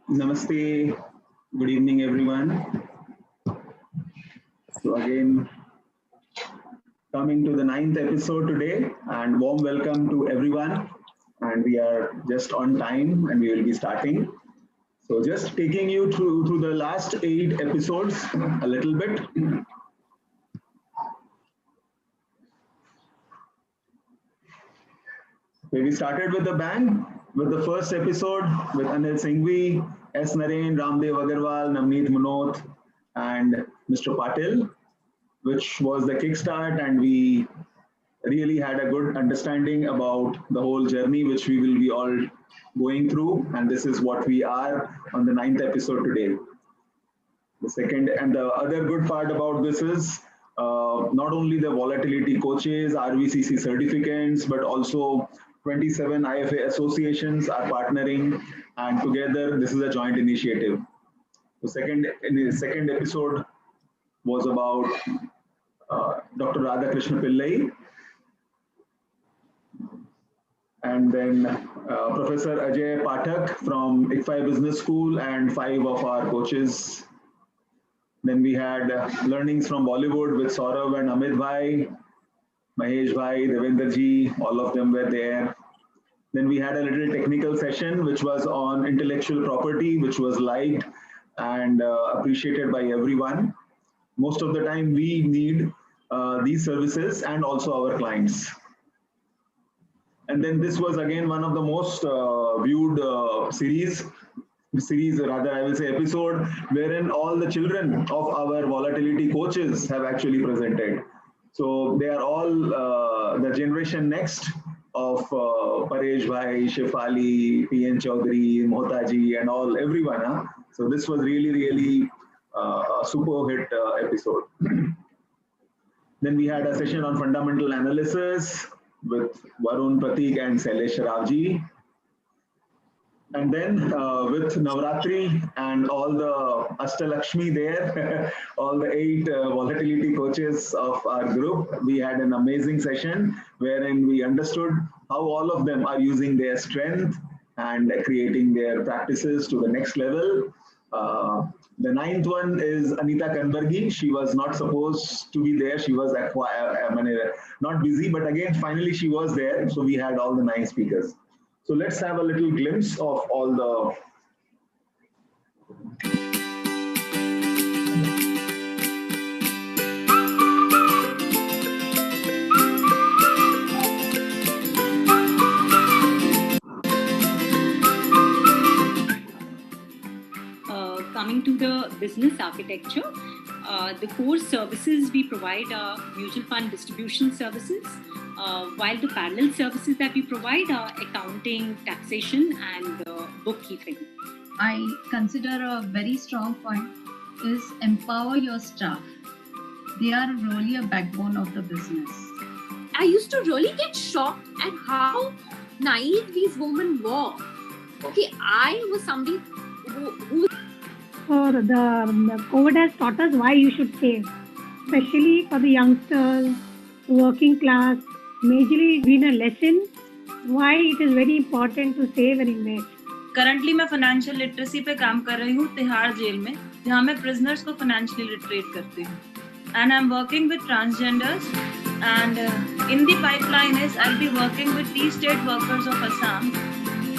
Namaste. Good evening, everyone. So again, coming to the ninth episode today, and warm welcome to everyone. And we are just on time, and we will be starting. So just taking you through the last 8 episodes a little bit. Okay, we started with a bang with the first episode with Anil Singhvi, S. Naren, Ramdev Agarwal, Navneet Munot, and Mr. Patil, which was the kickstart, and we really had a good understanding about the whole journey which we will be all going through, and this is what we are on the ninth episode today. The second and the other good part about this is not only the volatility coaches, RVCC certificates, but also 27 IFA associations are partnering, and together this is a joint initiative. The second episode was about Dr. Radhakrishna Pillai, and then Professor Ajay Pathak from ICFI Business School and 5 of our coaches. Then we had learnings from Bollywood with Saurav and Amit Bhai, Mahesh Bhai, Devendra ji, all of them were there. Then we had a little technical session which was on intellectual property, which was liked and appreciated by everyone. Most of the time we need these services and also our clients. And then this was again one of the most viewed episode, wherein all the children of our volatility coaches have actually presented. So they are all the generation next of Paresh Bhai, Shefali, P.N. Chaudhary, Mohtaji, and everyone. Huh? So this was really a super hit episode. Then we had a session on fundamental analysis with Varun, Pratik, and Sailesh Ravji. And then with Navratri and all the Ashtalakshmi there, all the 8 volatility coaches of our group, we had an amazing session wherein we understood how all of them are using their strength and creating their practices to the next level. The 9th one is Anita Kanbargi. She was not supposed to be there. She was not busy, but again, finally she was there. So we had all the 9 speakers. So let's have a little glimpse of all the coming to the business architecture, the core services we provide are mutual fund distribution services, while the parallel services that we provide are accounting, taxation, and bookkeeping. I consider a very strong point is empower your staff. They are really a backbone of the business. I used to really get shocked at how naive these women were. Okay, I was somebody who So the COVID has taught us why you should save, especially for the youngsters, working class. Majorly, it's been a lesson why it is very important to save and invest. Currently मैं financial literacy पे काम कर रही हूँ Tihar jail में, जहाँ मैं prisoners को फाइनेंशियली लिटरेट करती हूँ. And I'm working with transgenders, and in the pipeline is I'll be working with the state workers of Assam.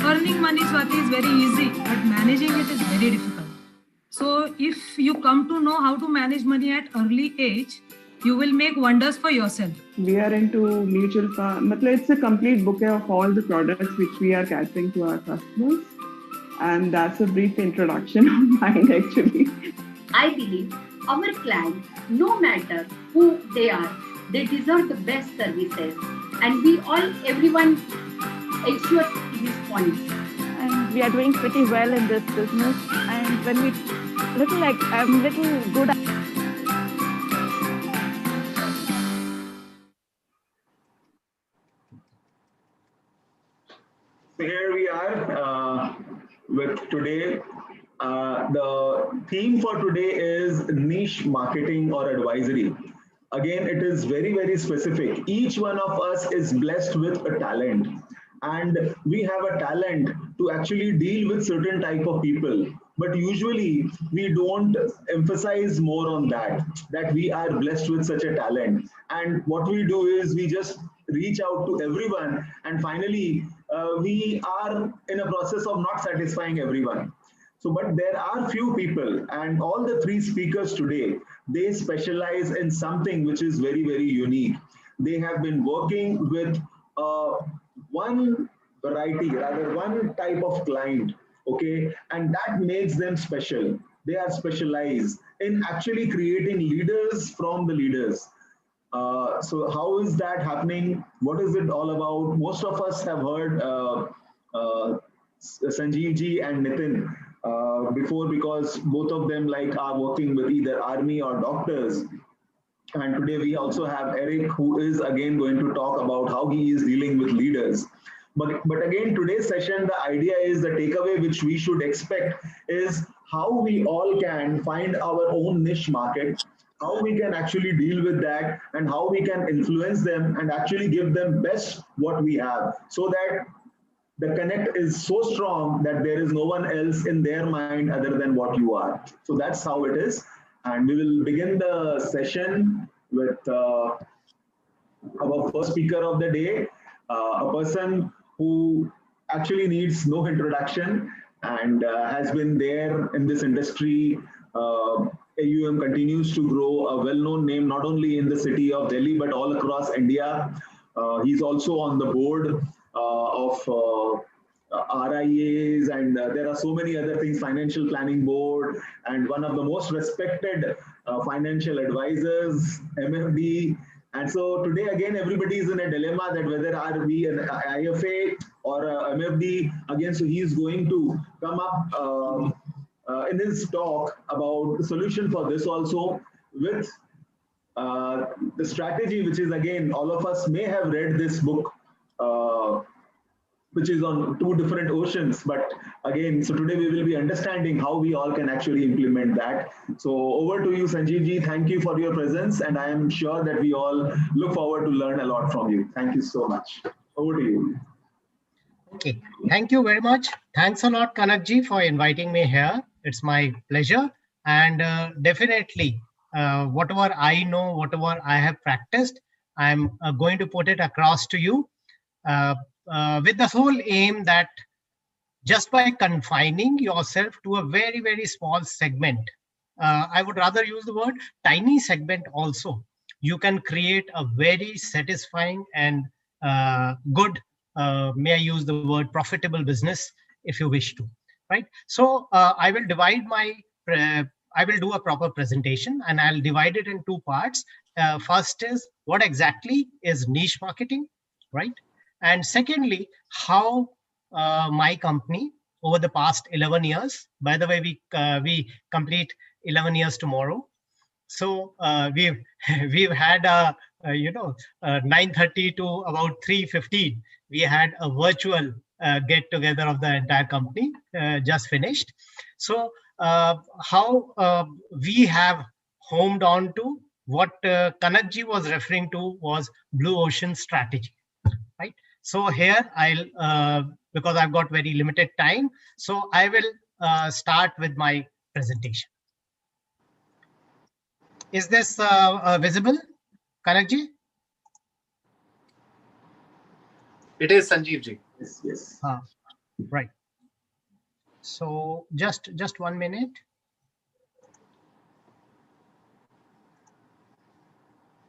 Earning money, Swati, is very easy, but managing it is very difficult. So if you come to know how to manage money at early age, you will make wonders for yourself. We are into mutual fund. It's a complete bouquet of all the products which we are catering to our customers. And that's a brief introduction of mine actually. I believe our clients, no matter who they are, they deserve the best services. And everyone ensures these points. And we are doing pretty well in this business. And when I'm little good at So here we are with today. The theme for today is niche marketing or advisory. Again, it is very specific. Each one of us is blessed with a talent, and we have a talent to actually deal with certain type of people. But usually we don't emphasize more on that we are blessed with such a talent. And what we do is we just reach out to everyone, and finally we are in a process of not satisfying everyone. So, but there are few people, and all the three speakers today, they specialize in something which is very, very unique. They have been working with one variety, rather one type of client, okay, and that makes them special. They are specialized in actually creating leaders from the leaders. So how is that happening? What is it all about? Most of us have heard Sanjeev ji and Nitin before, because both of them like are working with either army or doctors. And today we also have Eric, who is again going to talk about how he is dealing with leaders. But again, today's session, the idea is the takeaway which we should expect is how we all can find our own niche market, how we can actually deal with that, and how we can influence them and actually give them best what we have, so that the connect is so strong that there is no one else in their mind other than what you are. So that's how it is. And we will begin the session with our first speaker of the day, a person who actually needs no introduction and has been there in this industry. AUM continues to grow, a well-known name not only in the city of Delhi but all across India. He's also on the board of RIAs, and there are so many other things, Financial Planning Board, and one of the most respected financial advisors, MFD. And so today again, everybody is in a dilemma that whether are we an IFA or a MFD. Again, so he is going to come up in his talk about the solution for this also, with the strategy, which is again, all of us may have read this book, which is on two different oceans. But again, so today we will be understanding how we all can actually implement that. So over to you, Sanjeev ji. Thank you for your presence. And I am sure that we all look forward to learn a lot from you. Thank you so much. Over to you. Okay, thank you very much. Thanks a lot, Kanakji, for inviting me here. It's my pleasure. And definitely, whatever I know, whatever I have practiced, I'm going to put it across to you with the whole aim that just by confining yourself to a very, very small segment, I would rather use the word tiny segment also, you can create a very satisfying and good, may I use the word profitable business if you wish to, right? So I will divide my, I will do a proper presentation and I'll divide it in two parts. First is what exactly is niche marketing, right? And secondly, how my company over the past 11 years, by the way, we complete 11 years tomorrow. So we've had a, 9:30 to about 3:15, we had a virtual get together of the entire company just finished. So how we have homed on to what Kanakji was referring to was blue ocean strategy, right? So here I'll, because I've got very limited time, so I will start with my presentation. Is this visible, Kanakji? It is, Sanjeev ji. Yes, yes. Right. So just 1 minute.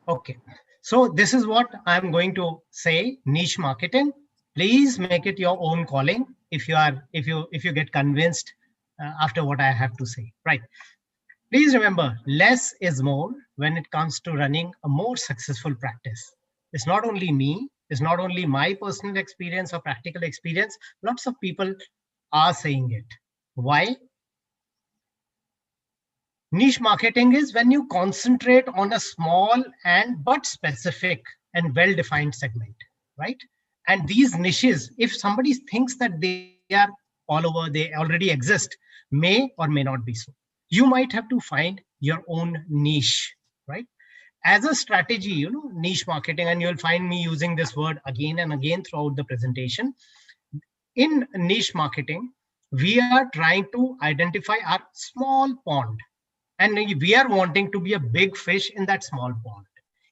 Okay. So this is what I'm going to say, niche marketing. Please make it your own calling if you get convinced after what I have to say, right? Please remember, less is more when it comes to running a more successful practice. It's not only me, it's not only my personal experience or practical experience. Lots of people are saying it. Why? Niche marketing is when you concentrate on a small and but specific and well-defined segment, right? And these niches, if somebody thinks that they are all over, they already exist, may or may not be so. You might have to find your own niche, right? As a strategy, niche marketing, and you'll find me using this word again and again throughout the presentation. in niche marketing, we are trying to identify our small pond, and we are wanting to be a big fish in that small pond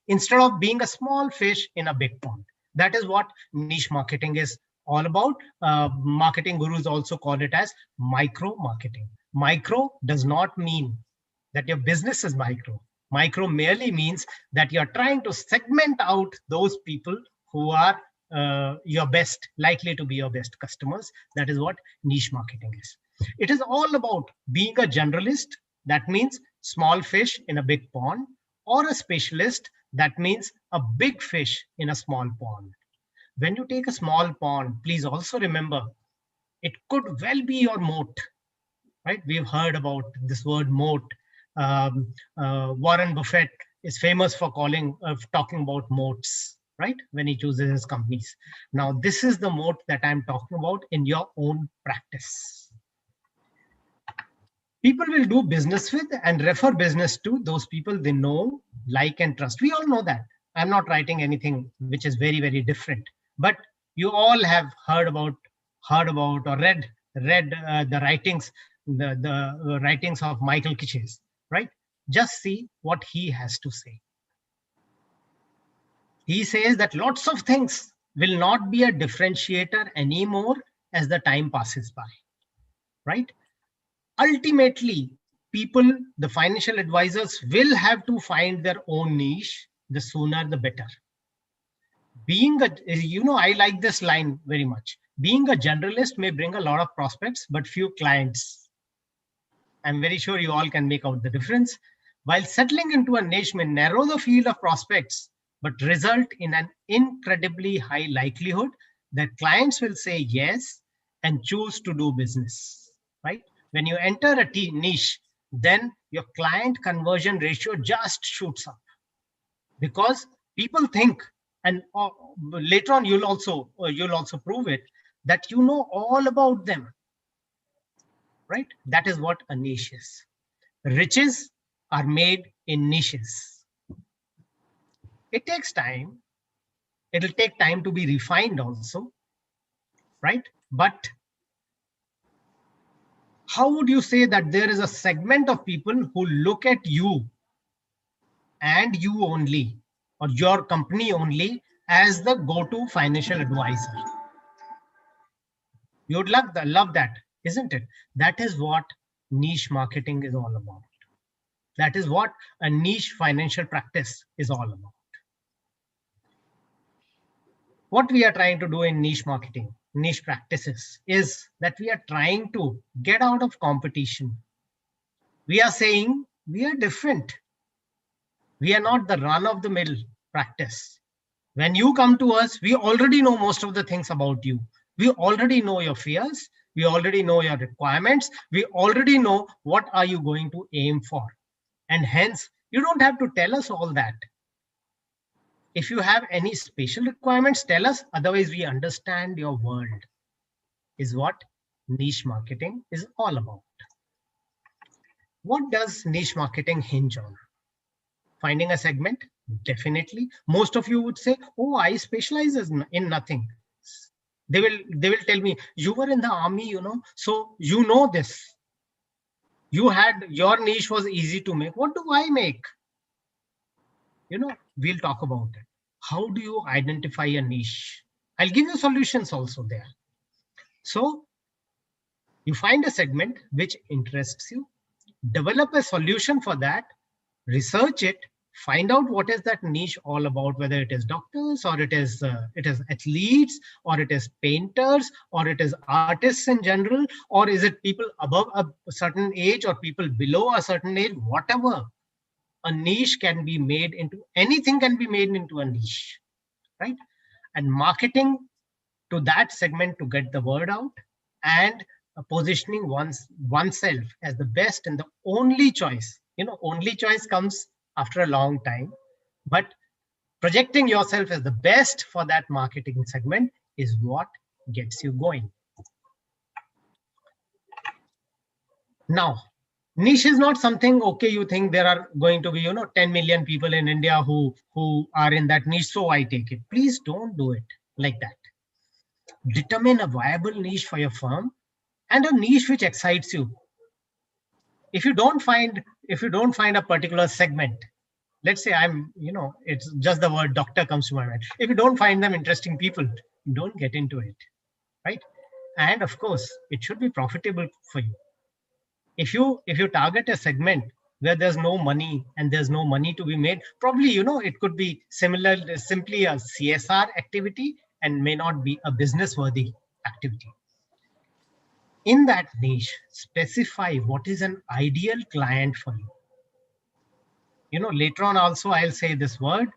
instead of being a small fish in a big pond. That is what niche marketing is all about. Marketing gurus also call it as micro marketing. Micro does not mean that your business is micro. Micro merely means that you're trying to segment out those people who are your best, likely to be your best customers. That is what niche marketing is. It is all about being a generalist. That means small fish in a big pond, or a specialist. That means a big fish in a small pond. When you take a small pond, please also remember it could well be your moat, right? We've heard about this word moat. Warren Buffett is famous for talking about moats, right? When he chooses his companies. Now, this is the moat that I'm talking about in your own practice. People will do business with and refer business to those people they know, like, and trust. We all know that. I'm not writing anything which is very, very different, but you all have heard about or read the writings, the writings of Michael Kitces, right? Just see what he has to say. He says that lots of things will not be a differentiator anymore as the time passes by, right? Ultimately, people, the financial advisors, will have to find their own niche. The sooner, the better. Being I like this line very much. Being a generalist may bring a lot of prospects, but few clients. I'm very sure you all can make out the difference. While settling into a niche may narrow the field of prospects, but result in an incredibly high likelihood that clients will say yes and choose to do business, right? When you enter a niche, then your client conversion ratio just shoots up, because people think, and later on you'll also prove it, that you know all about them, right? That is what a niche is. Riches are made in niches. It takes time. It'll take time to be refined also, right? But how would you say that there is a segment of people who look at you and you only, or your company only, as the go-to financial advisor? You would love that, isn't it? That is what niche marketing is all about. That is what a niche financial practice is all about. What we are trying to do in niche marketing, niche practices, is that we are trying to get out of competition. We are saying we are different. We are not the run-of-the-mill practice. When you come to us, we already know most of the things about you. We already know your fears. We already know your requirements. We already know what are you going to aim for. And hence, you don't have to tell us all that. If you have any special requirements, tell us. Otherwise, we understand your world, is what niche marketing is all about. What does niche marketing hinge on? Finding a segment? Definitely. Most of you would say, oh, I specialize in nothing. They will tell me, you were in the army, so you know this. Your niche was easy to make. What do I make? We'll talk about it. How do you identify a niche? I'll give you solutions also there. So you find a segment which interests you, develop a solution for that, research it, find out what is that niche all about, whether it is doctors or it is athletes, or it is painters, or it is artists in general, or is it people above a certain age or people below a certain age, whatever. A niche can be made into, anything can be made into a niche, right? And marketing to that segment to get the word out, and positioning oneself as the best and the only choice. Only choice comes after a long time, but projecting yourself as the best for that marketing segment is what gets you going. Now, niche is not something, okay, you think there are going to be, 10 million people in India who are in that niche, so I take it. Please don't do it like that. Determine a viable niche for your firm and a niche which excites you. If you don't find a particular segment, let's say it's just the word doctor comes to my mind. If you don't find them interesting people, don't get into it, right? And of course, it should be profitable for you. If you target a segment where there's no money and there's no money to be made, probably, it could be simply a CSR activity and may not be a business worthy activity. In that niche, specify what is an ideal client for you. Later on also, I'll say this word.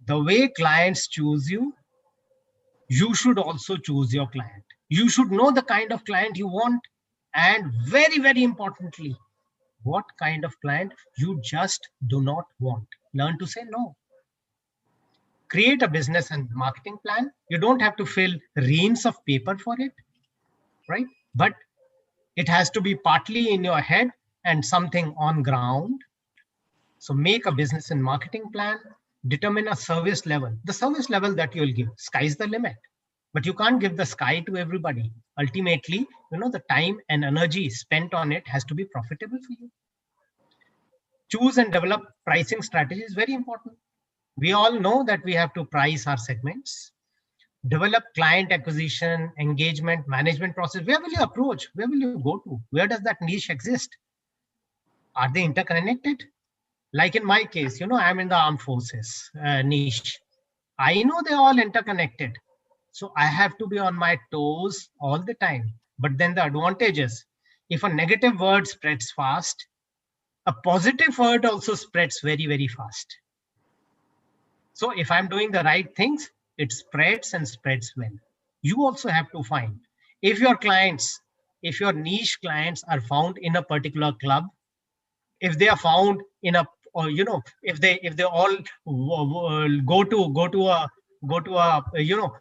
The way clients choose you, you should also choose your client. You should know the kind of client you want, and very, very importantly, what kind of client you just do not want. Learn to say no. Create a business and marketing plan. You don't have to fill reams of paper for it, right? But it has to be partly in your head and something on ground. So make a business and marketing plan. Determine a service level. The service level that you'll give, sky's the limit. But you can't give the sky to everybody. Ultimately, the time and energy spent on it has to be profitable for you. Choose and develop pricing strategies is very important. We all know that we have to price our segments. Develop client acquisition, engagement, management process. Where will you approach? Where will you go to? Where does that niche exist? Are they interconnected? Like in my case, I'm in the armed forces niche. I know they're all interconnected. So I have to be on my toes all the time. But then the advantage is, if a negative word spreads fast, a positive word also spreads very, very fast. So if I'm doing the right things, it spreads and spreads well. You also have to find, if your niche clients are found in a particular club, if they are found in a, if they all go to a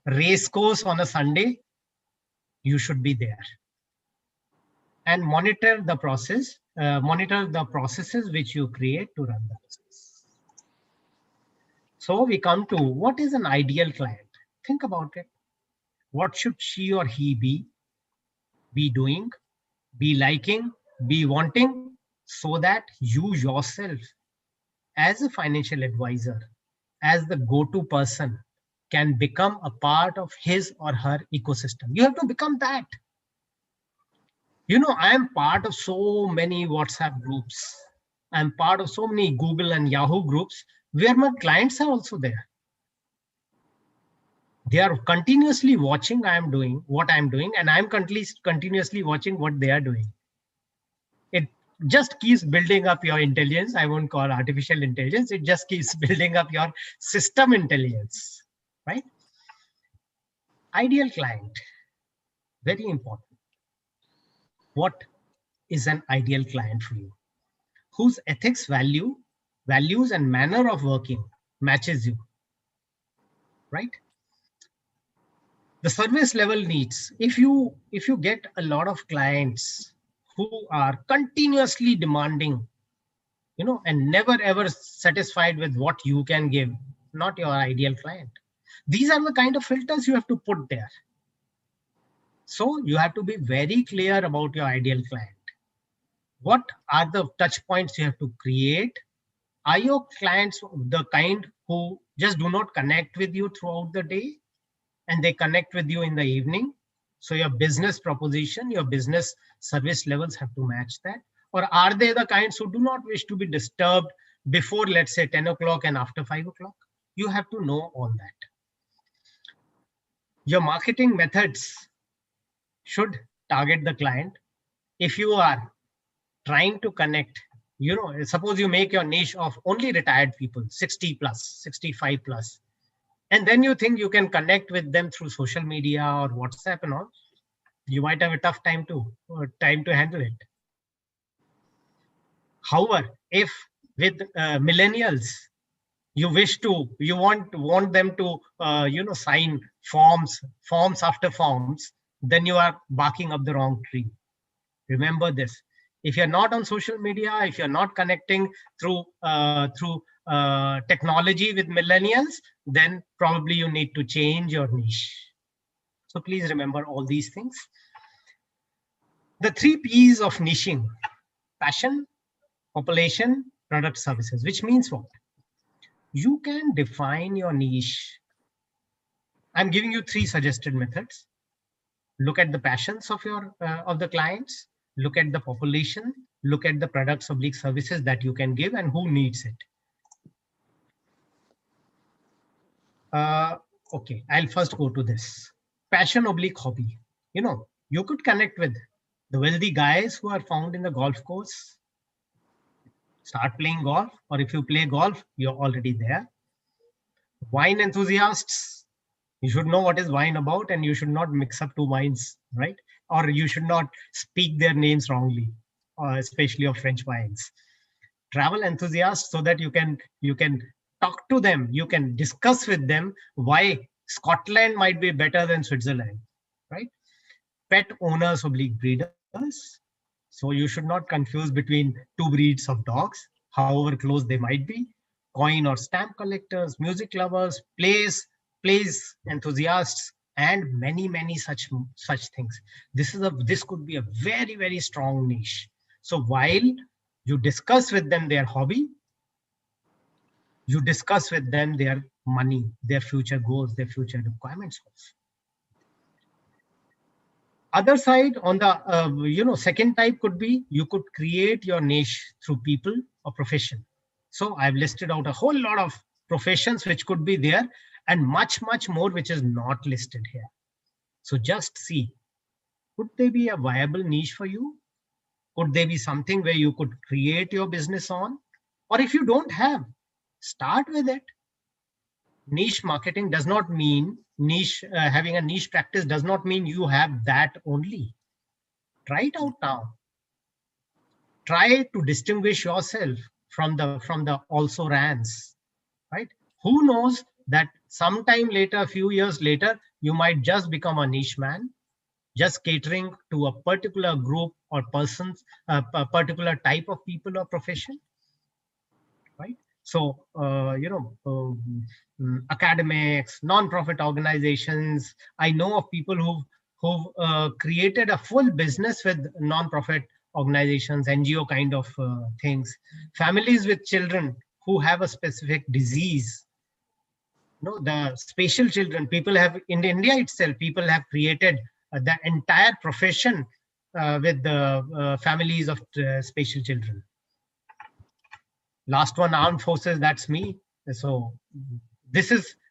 race course on a Sunday, you should be there. And monitor the processes which you create to run the business. So we come to, what is an ideal client? Think about it. What should she or he be doing, be liking, be wanting, so that you yourself, as a financial advisor, as the go-to person, can become a part of his or her ecosystem. You have to become that. I am part of so many WhatsApp groups. I'm part of so many Google and Yahoo groups where my clients are also there. They are continuously watching what I'm doing, and I'm continuously watching what they are doing. It just keeps building up your intelligence. I won't call artificial intelligence. It just keeps building up your system intelligence, right? Ideal client, very important. What is an ideal client for you? Whose ethics, values, and manner of working matches you, right? The service level needs. If you get a lot of clients who are continuously demanding, and never ever satisfied with what you can give, not your ideal client. These are the kind of filters you have to put there. So you have to be very clear about your ideal client. What are the touch points you have to create? Are your clients the kind who just do not connect with you throughout the day and they connect with you in the evening? So your business proposition, your business service levels have to match that. Or are they the kinds who do not wish to be disturbed before, let's say, 10 o'clock and after 5 o'clock? You have to know all that. Your marketing methods should target the client. If you are trying to connect, suppose you make your niche of only retired people, 60 plus, 65 plus, and then you think you can connect with them through social media or WhatsApp and all, you might have a tough time to handle it. However, if with millennials, you want them to sign forms after forms, then you are barking up the wrong tree. Remember this. If you're not on social media, if you're not connecting through technology with millennials, then probably you need to change your niche. So please remember all these things. The 3 P's of niching: passion, population, product, services, which means what? You can define your niche. I'm giving you 3 suggested methods. Look at the passions of your of the clients, look at the population, look at the products / services that you can give and who needs it. Okay, I'll first go to this. Passion / hobby. You know, you could connect with the wealthy guys who are found in the golf course. Start playing golf, or if you play golf, you're already there. Wine enthusiasts, you should know what is wine about, and you should not mix up 2 wines, right? Or you should not speak their names wrongly, especially of French wines. Travel enthusiasts, so that you can talk to them, you can discuss with them why Scotland might be better than Switzerland, right? Pet owners / breeders. So you should not confuse between 2 breeds of dogs, however close they might be. Coin or stamp collectors, music lovers, plays enthusiasts, and many such things. This could be a very, very strong niche. So while you discuss with them their hobby, you discuss with them their money, their future goals, their future requirements also. Other side, on the second type could be, you could create your niche through people or profession. So I've listed out a whole lot of professions which could be there, and much more which is not listed here. So just see, could they be a viable niche for you? Could they be something where you could create your business on? Or if you don't have, start with it. Niche marketing does not mean having a niche practice does not mean you have that only. Try it out now. Try to distinguish yourself from the also rans, right? Who knows that sometime later, a few years later, you might just become a niche man, just catering to a particular group or persons, a particular type of people or profession, right? So, academics, non-profit organizations. I know of people who've created a full business with non-profit organizations, NGO kind of things. Families with children who have a specific disease. No, the special children, people have, in India itself, people have created the entire profession with the families of special children. Last one, armed forces, that's me. So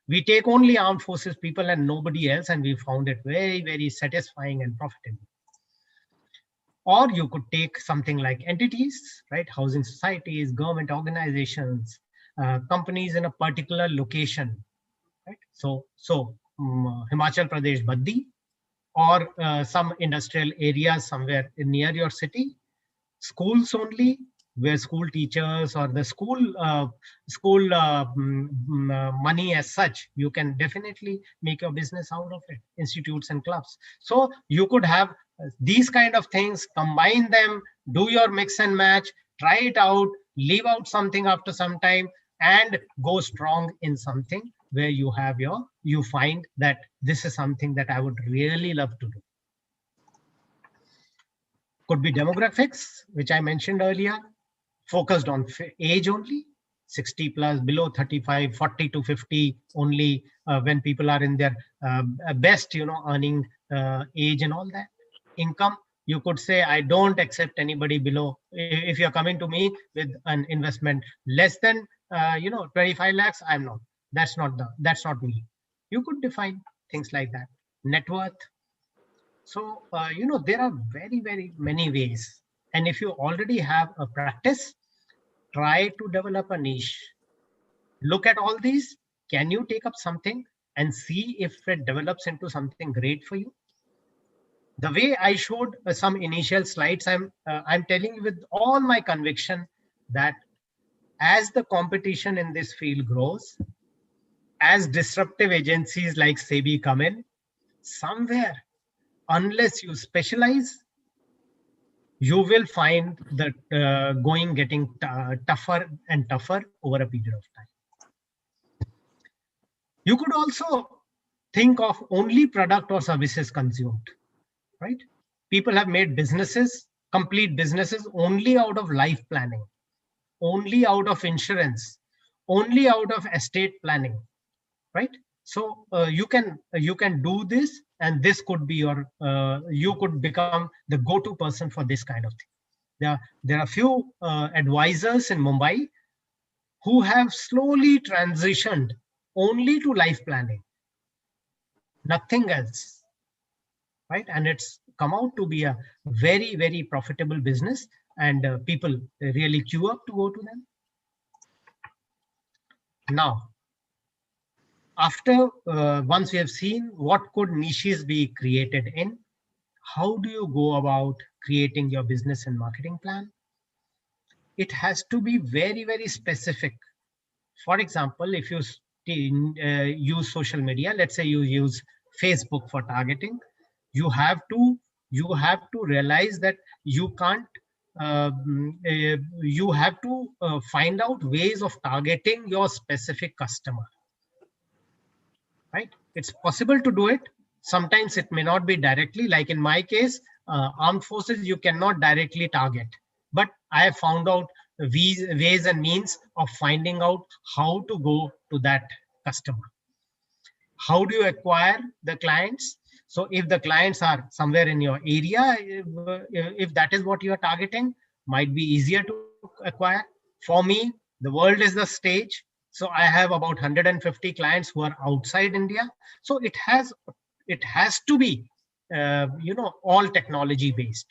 we take only armed forces people and nobody else, and we found it very, very satisfying and profitable. Or you could take something like entities, right? Housing societies, government organizations, companies in a particular location, right? So Himachal Pradesh Baddi, or some industrial areas somewhere near your city. Schools only, where school teachers or the school money as such, you can definitely make your business out of it. Institutes and clubs. So you could have these kind of things, combine them, do your mix and match, try it out, leave out something after some time, and go strong in something where you find that this is something that I would really love to do. Could be demographics, which I mentioned earlier, focused on age only, 60 plus, below 35, 40 to 50 only, when people are in their best, earning age and all that. Income, you could say, I don't accept anybody below. If you're coming to me with an investment less than 25 lakhs, I'm not. That's not me. You could define things like that. Net worth. So, there are very, very many ways. And if you already have a practice, try to develop a niche. Look at all these. Can you take up something and see if it develops into something great for you? The way I showed some initial slides, I'm telling you with all my conviction that as the competition in this field grows, as disruptive agencies like SEBI come in, somewhere, unless you specialize, you will find that going getting tougher and tougher over a period of time. You could also think of only product or services consumed, right? People have made businesses, complete businesses, only out of life planning, only out of insurance, only out of estate planning, right? So you can do this, and this could be your you could become the go-to person for this kind of thing. There are few advisors in Mumbai who have slowly transitioned only to life planning, nothing else, right? And it's come out to be a very, very profitable business, and people really queue up to go to them. Now, after once we have seen what could niches be created in, how do you go about creating your business and marketing plan? It has to be very, very specific. For example, if you use social media, let's say you use Facebook for targeting, you have to realize that you can't you have to find out ways of targeting your specific customer, right? It's possible to do it. Sometimes it may not be directly, like in my case, armed forces, you cannot directly target, but I have found out ways and means of finding out how to go to that customer. How do you acquire the clients? So if the clients are somewhere in your area, if that is what you are targeting, might be easier to acquire. For me, the world is the stage. So I have about 150 clients who are outside India. So it has to be, all technology based.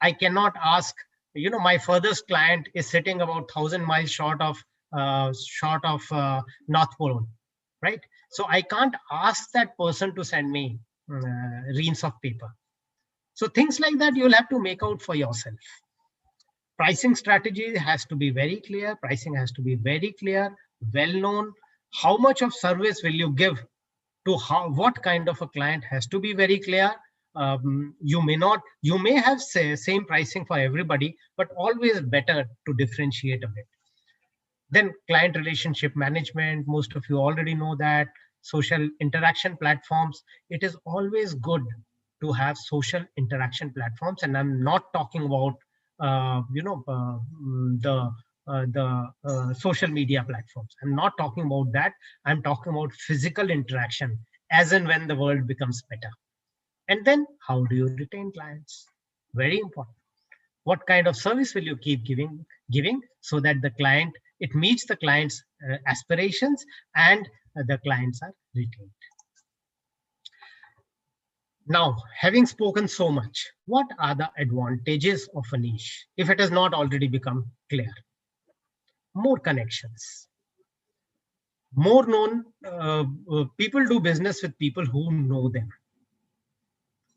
I cannot ask, my furthest client is sitting about 1,000 miles short of North Pole, right? So I can't ask that person to send me reams of paper. So things like that you'll have to make out for yourself. Pricing strategy has to be very clear. Pricing has to be very clear, well known. How much of service will you give to what kind of a client has to be very clear. You may have same pricing for everybody, but always better to differentiate a bit. Then client relationship management, most of you already know that. Social interaction platforms, it is always good to have social interaction platforms. And I'm not talking about, the social media platforms. I'm not talking about that. I'm talking about physical interaction as and when the world becomes better. And then how do you retain clients? Very important. What kind of service will you keep giving so that it meets the client's aspirations and the clients are retained. Now, having spoken so much, what are the advantages of a niche if it has not already become clear? More connections, more known, people do business with people who know them.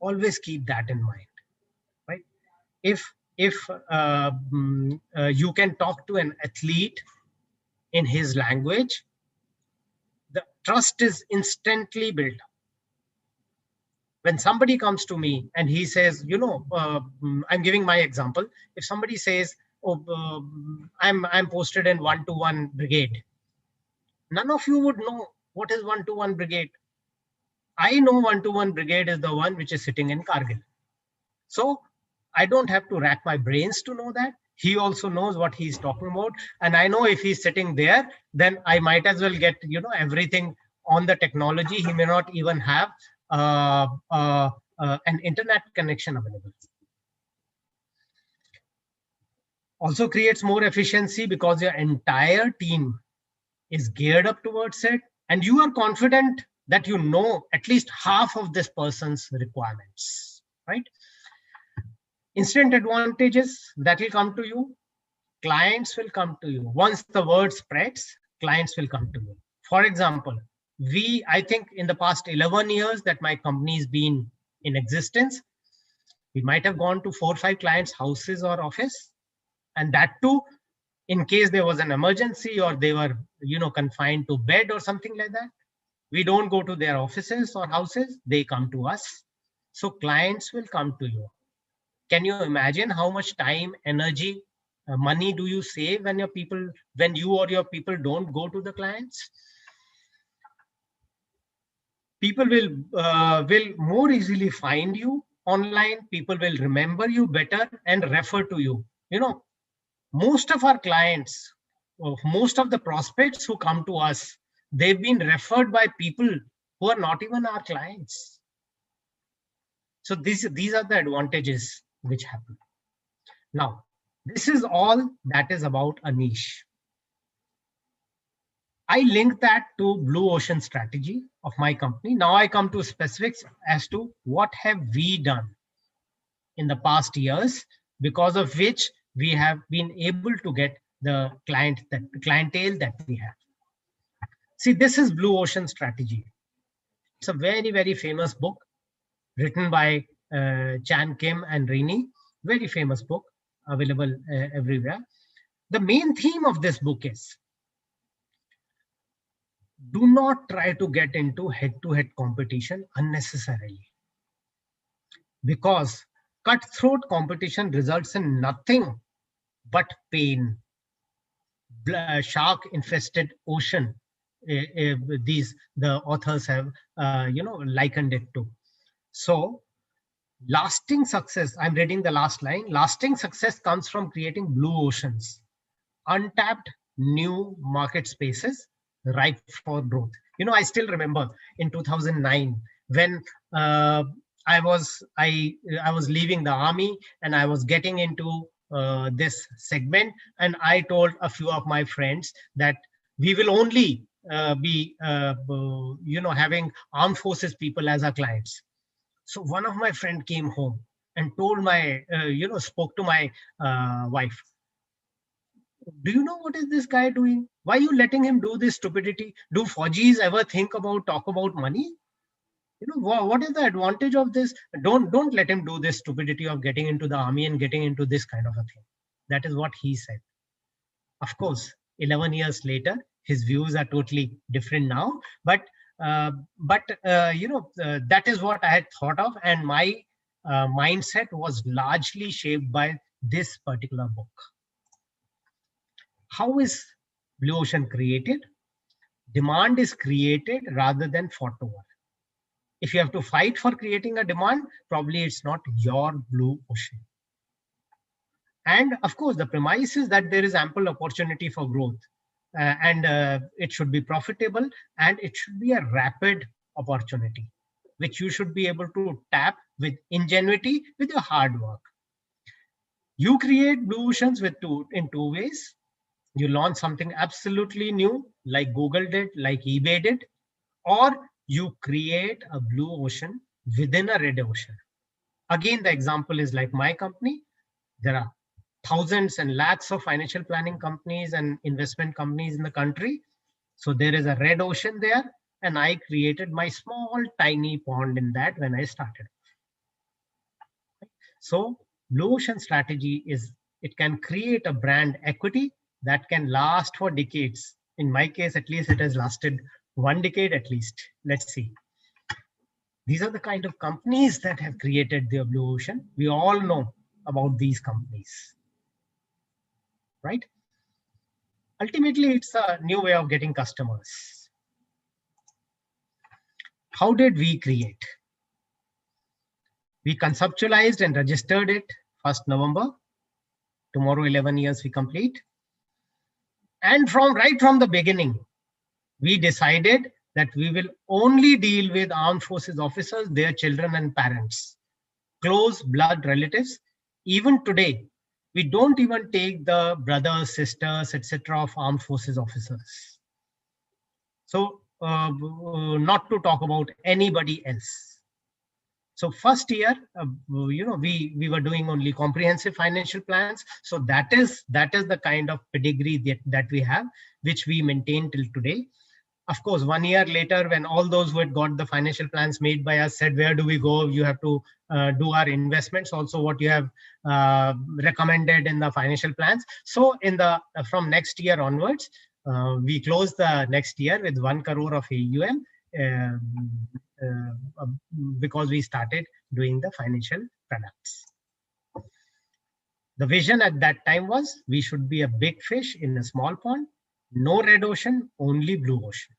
Always keep that in mind, right? If you can talk to an athlete in his language, the trust is instantly built up. When somebody comes to me and he says, I'm giving my example. If somebody says, I'm posted in 121 brigade, none of you would know what is 121 brigade. I know 121 brigade is the one which is sitting in Kargil. So I don't have to rack my brains to know that. He also knows what he's talking about. And I know if he's sitting there, then I might as well get, everything on the technology. He may not even have an internet connection available. Also creates more efficiency because your entire team is geared up towards it. And you are confident that you know at least half of this person's requirements, right? Instant advantages that will come to you. Clients will come to you. Once the word spreads, clients will come to you. For example, I think in the past 11 years that my company has been in existence, we might have gone to 4 or 5 clients' houses or office. And that too, in case there was an emergency or they were, confined to bed or something like that. We don't go to their offices or houses. They come to us. So clients will come to you. Can you imagine how much time, energy, money do you save when you or your people don't go to the clients? People will more easily find you online. People will remember you better and refer to you. You know, most of our clients, most of the prospects who come to us, they've been referred by people who are not even our clients. So these are the advantages which happen. Now, this is all that is about a niche. I link that to blue ocean strategy of my company. Now I come to specifics as to what have we done in the past years, because of which we have been able to get the clientele that we have. See, this is Blue Ocean Strategy. It's a very, very famous book written by Chan Kim and Rini. Very famous book, available everywhere. The main theme of this book is, do not try to get into head-to-head competition unnecessarily, because cutthroat competition results in nothing but pain. Shark infested ocean, the authors have likened it to. So lasting success, I'm reading the last line, lasting success comes from creating blue oceans, untapped new market spaces ripe for growth. You know, I still remember in 2009 when I was leaving the army and I was getting into this segment, and I told a few of my friends that we will only be having armed forces people as our clients. So one of my friend came home and told my spoke to my wife, do you know what is this guy doing? Why are you letting him do this stupidity? Do Fauji's ever talk about money? You know, what is the advantage of this? Don't let him do this stupidity of getting into the army and getting into this kind of a thing. That is what he said. Of course, 11 years later, his views are totally different now. But that is what I had thought of, and my mindset was largely shaped by this particular book. How is blue ocean created? Demand is created rather than fought over. If you have to fight for creating a demand, probably it's not your blue ocean. And of course, the premise is that there is ample opportunity for growth, and it should be profitable, and it should be a rapid opportunity, which you should be able to tap with ingenuity, with your hard work. You create blue oceans in two ways. You launch something absolutely new, like Google did, like eBay did, or you create a blue ocean within a red ocean. Again, the example is like my company. There are thousands and lakhs of financial planning companies and investment companies in the country. So there is a red ocean there, and I created my small, tiny pond in that when I started. So blue ocean strategy is, it can create a brand equity that can last for decades. In my case, at least it has lasted 1 decade at least. Let's see. These are the kind of companies that have created their blue ocean. We all know about these companies, right? Ultimately, it's a new way of getting customers. How did we create? We conceptualized and registered it 1st November. Tomorrow, 11 years we complete. And right from the beginning, we decided that we will only deal with armed forces officers, their children and parents, close blood relatives. Even today, we don't even take the brothers, sisters, etc. of armed forces officers. So not to talk about anybody else. So first year, we were doing only comprehensive financial plans. So that is the kind of pedigree that we have, which we maintain till today. Of course, 1 year later, when all those who had got the financial plans made by us said, where do we go? You have to do our investments, also what you have recommended in the financial plans. So from next year onwards, we closed the next year with 1 crore of AUM because we started doing the financial products. The vision at that time was, we should be a big fish in a small pond. No red ocean, only blue ocean.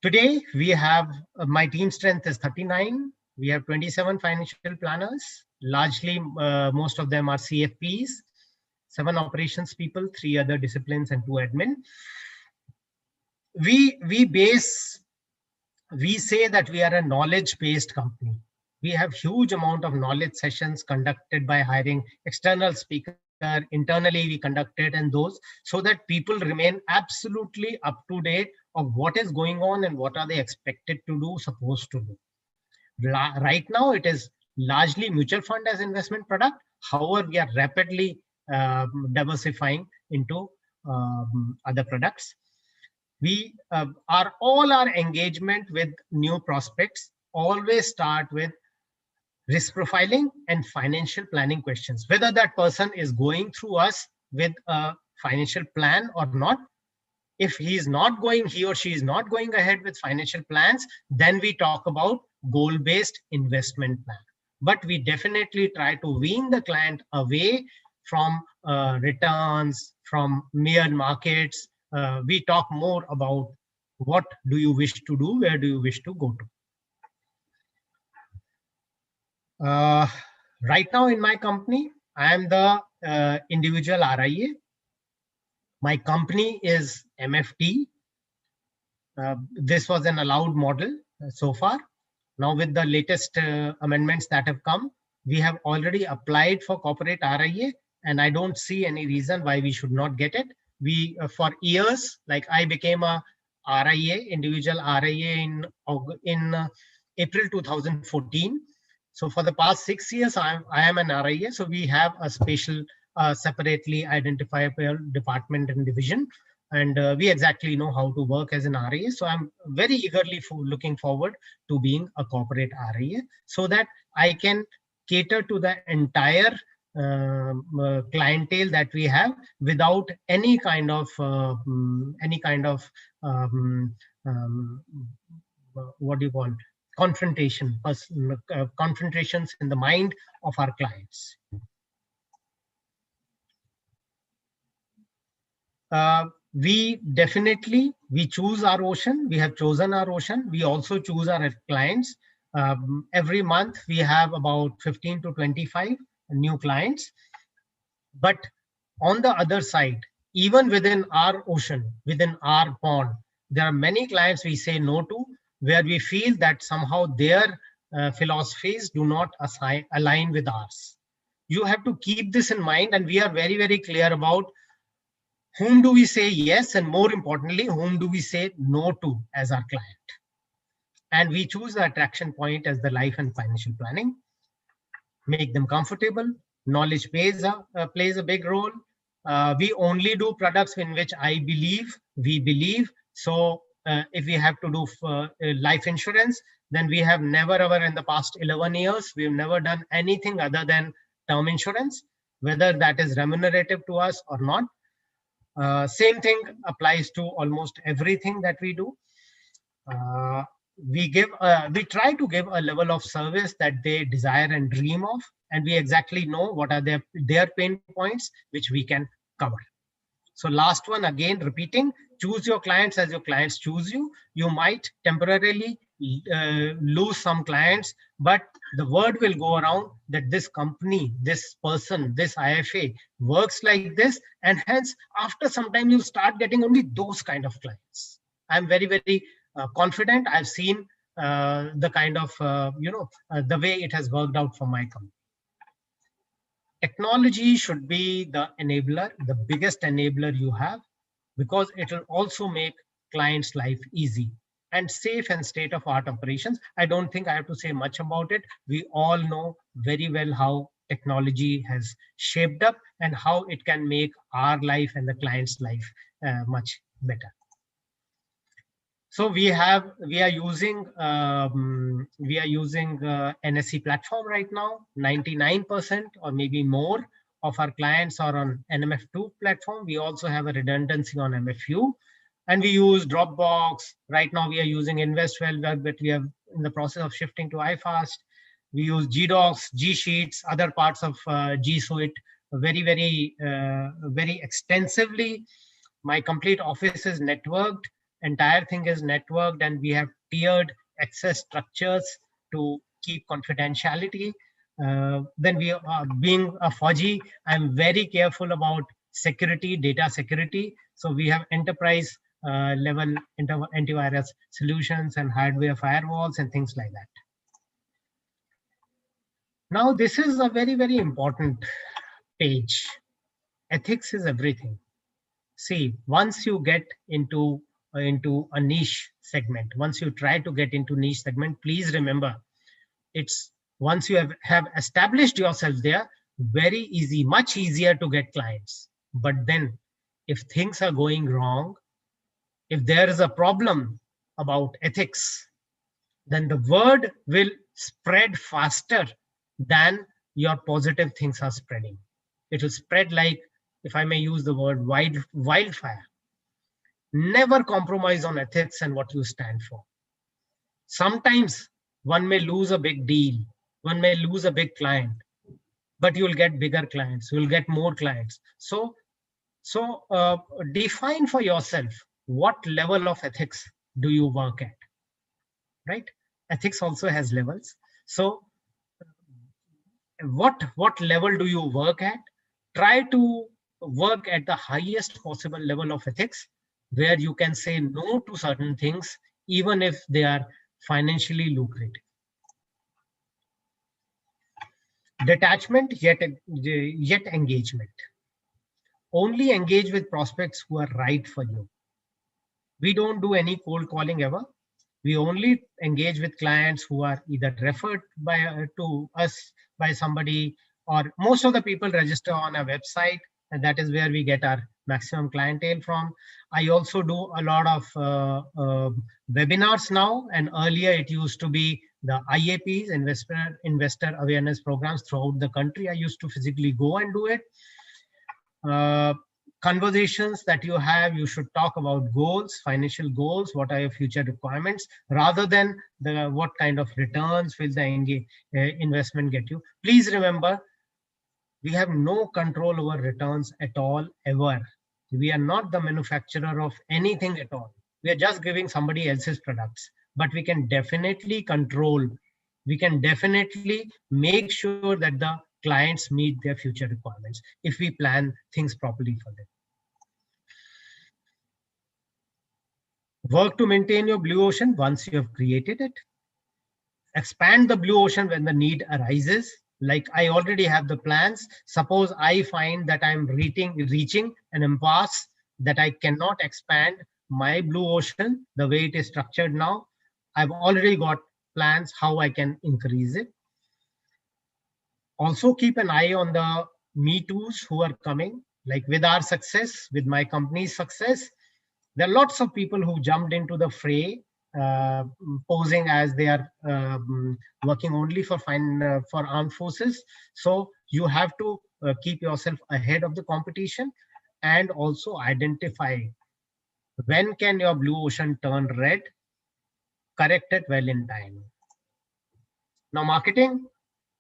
Today, we have, my team strength is 39. We have 27 financial planners. Largely, most of them are CFPs, 7 operations people, 3 other disciplines, and 2 admin. We say that we are a knowledge-based company. We have huge amount of knowledge sessions conducted by hiring external speaker. Internally, we conducted, and those, so that people remain absolutely up to date of what is going on and what are they expected to do, supposed to do. Right now, it is largely mutual fund as investment product. However, we are rapidly diversifying into other products. We all our engagement with new prospects always start with risk profiling and financial planning questions, whether that person is going through us with a financial plan or not. If he or she is not going ahead with financial plans, then we talk about goal-based investment plan. But we definitely try to wean the client away from returns, from mere markets. We talk more about what do you wish to do, where do you wish to go to. Right now in my company, I am the individual RIA. My company is MFT. This was an allowed model so far. Now with the latest amendments that have come, we have already applied for corporate RIA, and I don't see any reason why we should not get it. We, for years, like I became a RIA, individual RIA in April 2014. So for the past 6 years, I am an RIA. So we have a special, separately identifiable department and division, and we exactly know how to work as an RIA. So I'm very eagerly looking forward to being a corporate RIA, so that I can cater to the entire clientele that we have without any kind of what do you want, confrontations in the mind of our clients. We choose our ocean. We have chosen our ocean. We also choose our clients. Every month we have about 15 to 25 new clients. But on the other side, even within our ocean, within our pond, there are many clients we say no to, where we feel that somehow their philosophies do not align with ours. You have to keep this in mind, and we are very, very clear about whom do we say yes, and more importantly, whom do we say no to as our client. And we choose the attraction point as the life and financial planning. Make them comfortable. Knowledge plays a big role. We only do products in which we believe. So if we have to do life insurance, then we have never ever in the past 11 years, we've never done anything other than term insurance, whether that is remunerative to us or not. Same thing applies to almost everything that we do. We try to give a level of service that they desire and dream of, and we exactly know what are their pain points, which we can cover. So last one, again, repeating, choose your clients as your clients choose you. You might temporarily lose some clients, but the word will go around that this company, this person, this IFA works like this, and hence after some time you start getting only those kind of clients. I'm very, very confident. I've seen the kind of the way it has worked out for my company. Technology should be the enabler, the biggest enabler you have, because it will also make clients' life easy and safe and state-of-art operations. I don't think I have to say much about it. We all know very well how technology has shaped up and how it can make our life and the client's life much better. So we are using NSE platform right now. 99% or maybe more of our clients are on NMF2 platform. We also have a redundancy on MFU, and we use Dropbox. Right now we are using InvestWell, but we are in the process of shifting to iFast. We use GDocs, G Sheets, other parts of G Suite very, very, very extensively. My complete office is networked. entire thing is networked, and we have tiered access structures to keep confidentiality. Then we are being a Fauji, I'm very careful about security, data security. So we have enterprise level antivirus solutions and hardware firewalls and things like that. Now, this is a very, very important page. Ethics is everything. See, once you get into a niche segment, once you try to get into niche segment, please remember, it's once you have established yourself there, very easy, much easier to get clients. But then if things are going wrong, if there is a problem about ethics, then the word will spread faster than your positive things are spreading. It will spread like, if I may use the word, wildfire. Never compromise on ethics and what you stand for. Sometimes one may lose a big deal, one may lose a big client, but you'll get bigger clients, you'll get more clients. So define for yourself, what level of ethics do you work at, right? Ethics also has levels. So what level do you work at? Try to work at the highest possible level of ethics, where you can say no to certain things, even if they are financially lucrative. Detachment, yet engagement. Only engage with prospects who are right for you. We don't do any cold calling ever. We only engage with clients who are either referred to us by somebody, or most of the people register on our website, and that is where we get our maximum clientele from. I also do a lot of webinars now, and earlier it used to be the IAPs, investor awareness programs throughout the country. I used to physically go and do it. Conversations that you have, you should talk about goals, financial goals, what are your future requirements, rather than what kind of returns will the investment get you. Please remember, we have no control over returns at all, ever. We are not the manufacturer of anything at all. We are just giving somebody else's products, but we can definitely control, we can definitely make sure that the clients meet their future requirements if we plan things properly for them. Work to maintain your blue ocean once you have created it. Expand the blue ocean when the need arises. Like, I already have the plans. Suppose I find that I'm reaching an impasse, that I cannot expand my blue ocean the way it is structured now. I've already got plans how I can increase it. Also keep an eye on the Me Too's who are coming. Like with our success, with my company's success, there are lots of people who jumped into the fray, posing as they are working only for armed forces. So you have to keep yourself ahead of the competition, and also identify when can your blue ocean turn red. Correct it well in time. Now, marketing,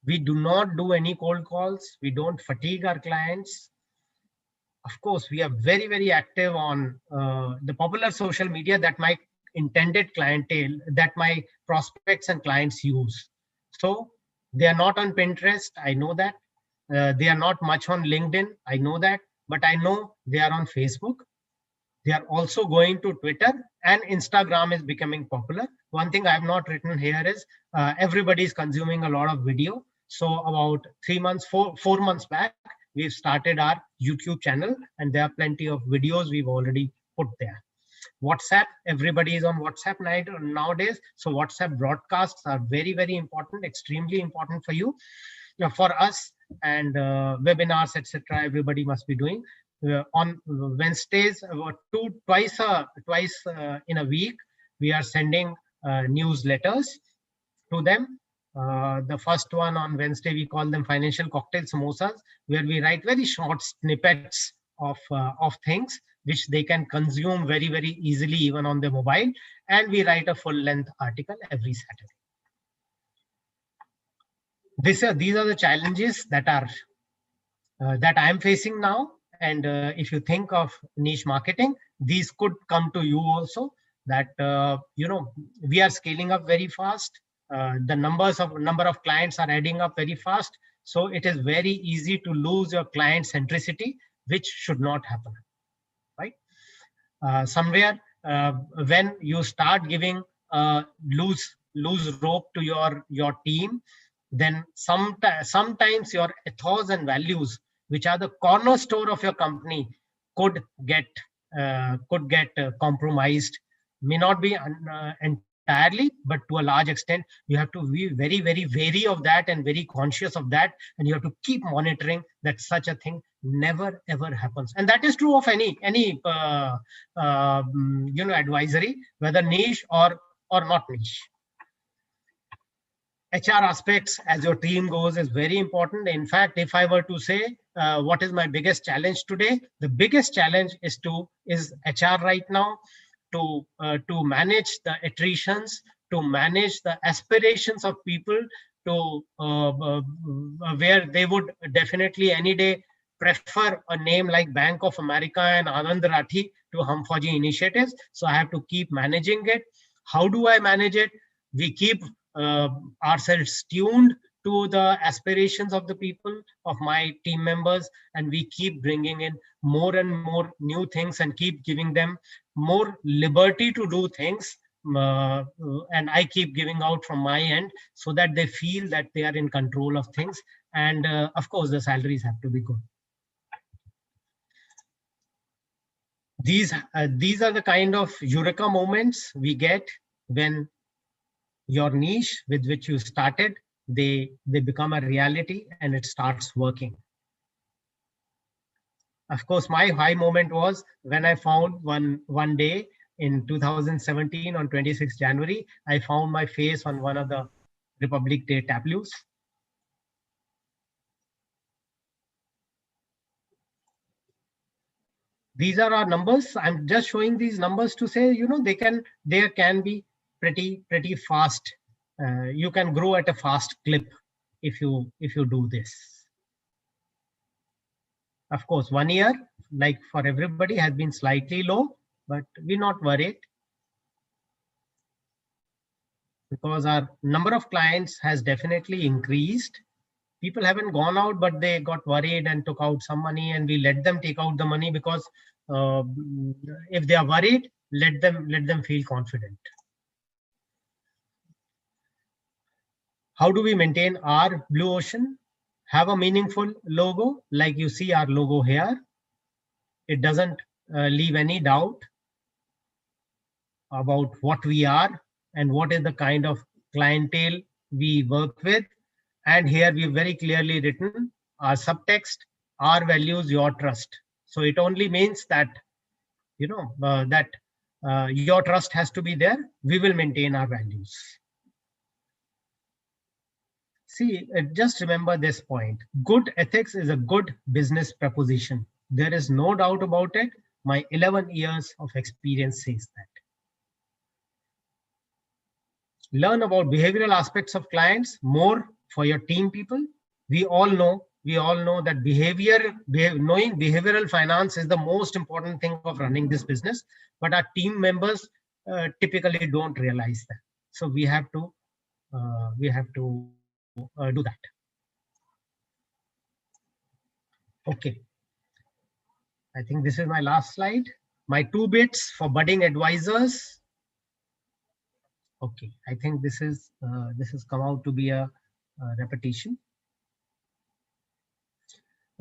we do not do any cold calls. We don't fatigue our clients. Of course, we are very, very active on the popular social media that my intended clientele, that my prospects and clients use. So they are not on Pinterest, I know that. They are not much on LinkedIn, I know that. But I know they are on Facebook. They are also going to Twitter, and Instagram is becoming popular. One thing I have not written here is everybody is consuming a lot of video. So about 4 months back, we've started our YouTube channel, and there are plenty of videos we've already put there. WhatsApp, everybody is on WhatsApp nowadays. So WhatsApp broadcasts are very, very important, extremely important for you. For us, and webinars, etc. everybody must be doing. On Wednesdays, twice in a week, we are sending newsletters to them. The first one on Wednesday, we call them financial cocktail samosas, where we write very short snippets of things which they can consume very, very easily, even on their mobile. And we write a full-length article every Saturday. These are the challenges that I'm facing now. And if you think of niche marketing, these could come to you also. that we are scaling up very fast. The number of clients are adding up very fast. So it is very easy to lose your client centricity, which should not happen, right? Somewhere when you start giving loose rope to your team, then sometimes your ethos and values, which are the cornerstone of your company, could get compromised. May not be entirely, but to a large extent, you have to be very, very wary of that and very conscious of that, and you have to keep monitoring that such a thing never ever happens. And that is true of any advisory, whether niche or not niche. HR aspects as your team goes is very important. In fact, if I were to say what is my biggest challenge today, the biggest challenge is HR right now, to manage the attritions, to manage the aspirations of people, to where they would definitely any day prefer a name like Bank of America and Anand Rathi to Hum Fauji initiatives. So I have to keep managing it. How do I manage it? We keep ourselves tuned to the aspirations of the people, of my team members, and we keep bringing in more and more new things and keep giving them more liberty to do things. And I keep giving out from my end so that they feel that they are in control of things. And of course, the salaries have to be good. These are the kind of Eureka moments we get when your niche with which you started, they become a reality and it starts working. Of course, my high moment was when I found one day in 2017 on 26 January, I found my face on one of the Republic Day tableaus. These are our numbers. I'm just showing these numbers to say, there can be pretty fast. You can grow at a fast clip if you do this. Of course, 1 year, like for everybody, has been slightly low, but we're not worried because our number of clients has definitely increased. People haven't gone out, but they got worried and took out some money, and we let them take out the money because if they are worried, let them feel confident. How do we maintain our blue ocean? Have a meaningful logo, like you see our logo here. It doesn't leave any doubt about what we are and what is the kind of clientele we work with. And here we've very clearly written our subtext, our values, your trust. So it only means that, your trust has to be there. We will maintain our values. See, just remember this point. Good ethics is a good business proposition. There is no doubt about it. My 11 years of experience says that. Learn about behavioral aspects of clients, more for your team people. We all know that knowing behavioral finance is the most important thing of running this business, but our team members typically don't realize that. So we have to do that. Okay. I think this is my last slide. My 2 bits for budding advisors. Okay, I think this has come out to be a repetition.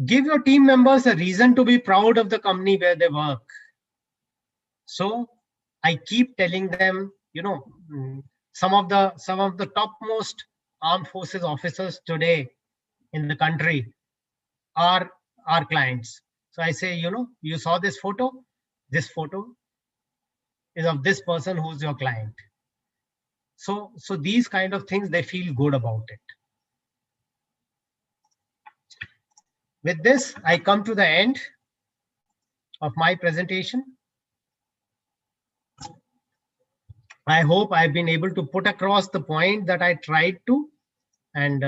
Give your team members a reason to be proud of the company where they work. So I keep telling them, some of the topmost armed forces officers today in the country are our clients. So I say, you saw this photo? This photo is of this person who's your client. So these kind of things, they feel good about it. With this, I come to the end of my presentation. I hope I've been able to put across the point that I tried to. And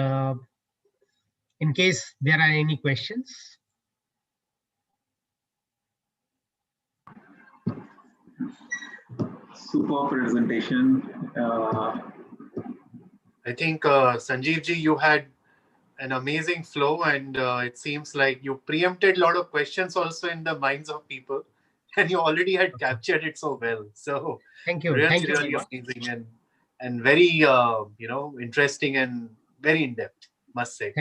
in case there are any questions. super presentation. I think Sanjeev ji, you had an amazing flow, and it seems like you preempted a lot of questions also in the minds of people, and you already had captured it so well. So Thank you. really, Thank you. really amazing and very interesting and very in depth, must say.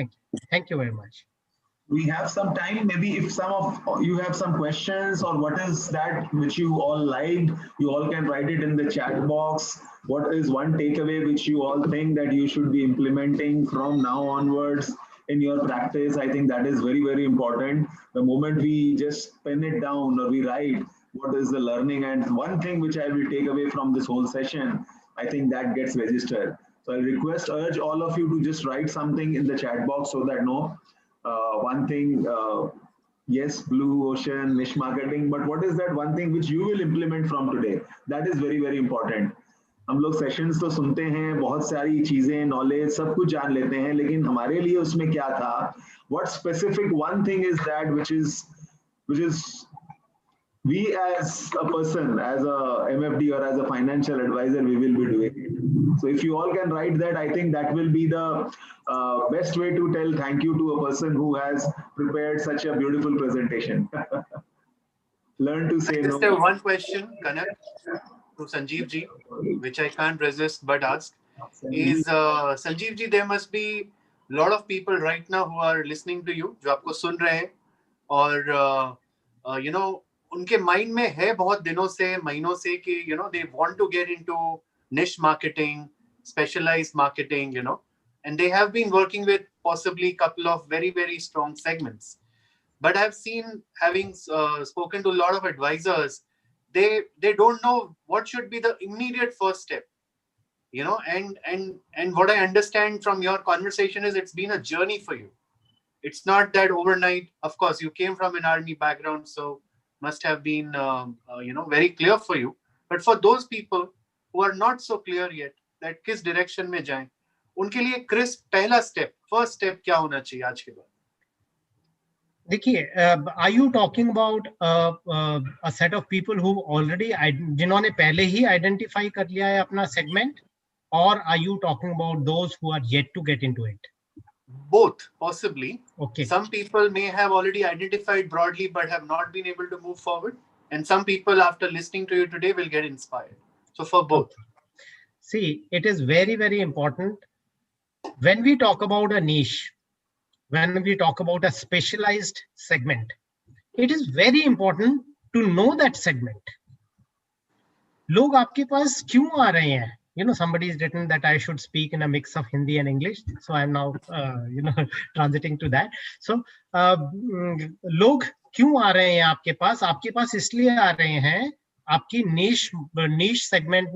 Thank you very much. We have some time. Maybe if some of you have some questions or what is that which you all liked, you all can write it in the chat box. What is one takeaway which you all think that you should be implementing from now onwards in your practice? I think that is very, very important. The moment we just pen it down or we write what is the learning, and one thing which I will take away from this whole session, I think that gets registered. So I urge all of you to just write something in the chat box so that one thing, yes, blue ocean, niche marketing, but what is that one thing which you will implement from today? That is very, very important. हम लोग sessions तो सुनते हैं, बहुत सारी चीजें, knowledge, सब कुछ जान लेते हैं, लेकिन हमारे लिए उसमें क्या था? What specific one thing is that which is we as a person, as a MFD or as a financial advisor, we will be doing it. So if you all can write that, I think that will be the best way to tell thank you to a person who has prepared such a beautiful presentation. Learn to say no. Just have one question, Kanak, to Sanjeev ji, which I can't resist but ask. Is Sanjeev ji, there must be a lot of people right now who are listening to you, जो आपको सुन रहे हैं, और उनके mind में है बहुत दिनों से, महीनों से कि they want to get into niche marketing, specialized marketing, and they have been working with possibly a couple of very, very strong segments. But I've seen, having spoken to a lot of advisors, they don't know what should be the immediate first step, and what I understand from your conversation is it's been a journey for you. It's not that overnight. Of course, you came from an army background, so must have been very clear for you. But for those people who are not so clear yet that किस direction में जाएं, उनके लिए crisp पहला step, first step क्या होना चाहिए आज के बाद? देखिए, are you talking about a set of people who already जिन्होंने पहले ही identify कर लिया है अपना segment, or are you talking about those who are yet to get into it? Both, possibly. Okay. Some people may have already identified broadly but have not been able to move forward. And some people, after listening to you today, will get inspired. So for both. See, it is very, very important. When we talk about a niche, when we talk about a specialized segment, it is very important to know that segment. लोग आपके पास क्यों आ रहे हैं? Somebody has written that I should speak in a mix of Hindi and English. So I'm now, transiting to that. So, लोग क्यों आ रहे हैं आपके पास? आपके पास इसलिए आ रहे हैं, आपकी niche segment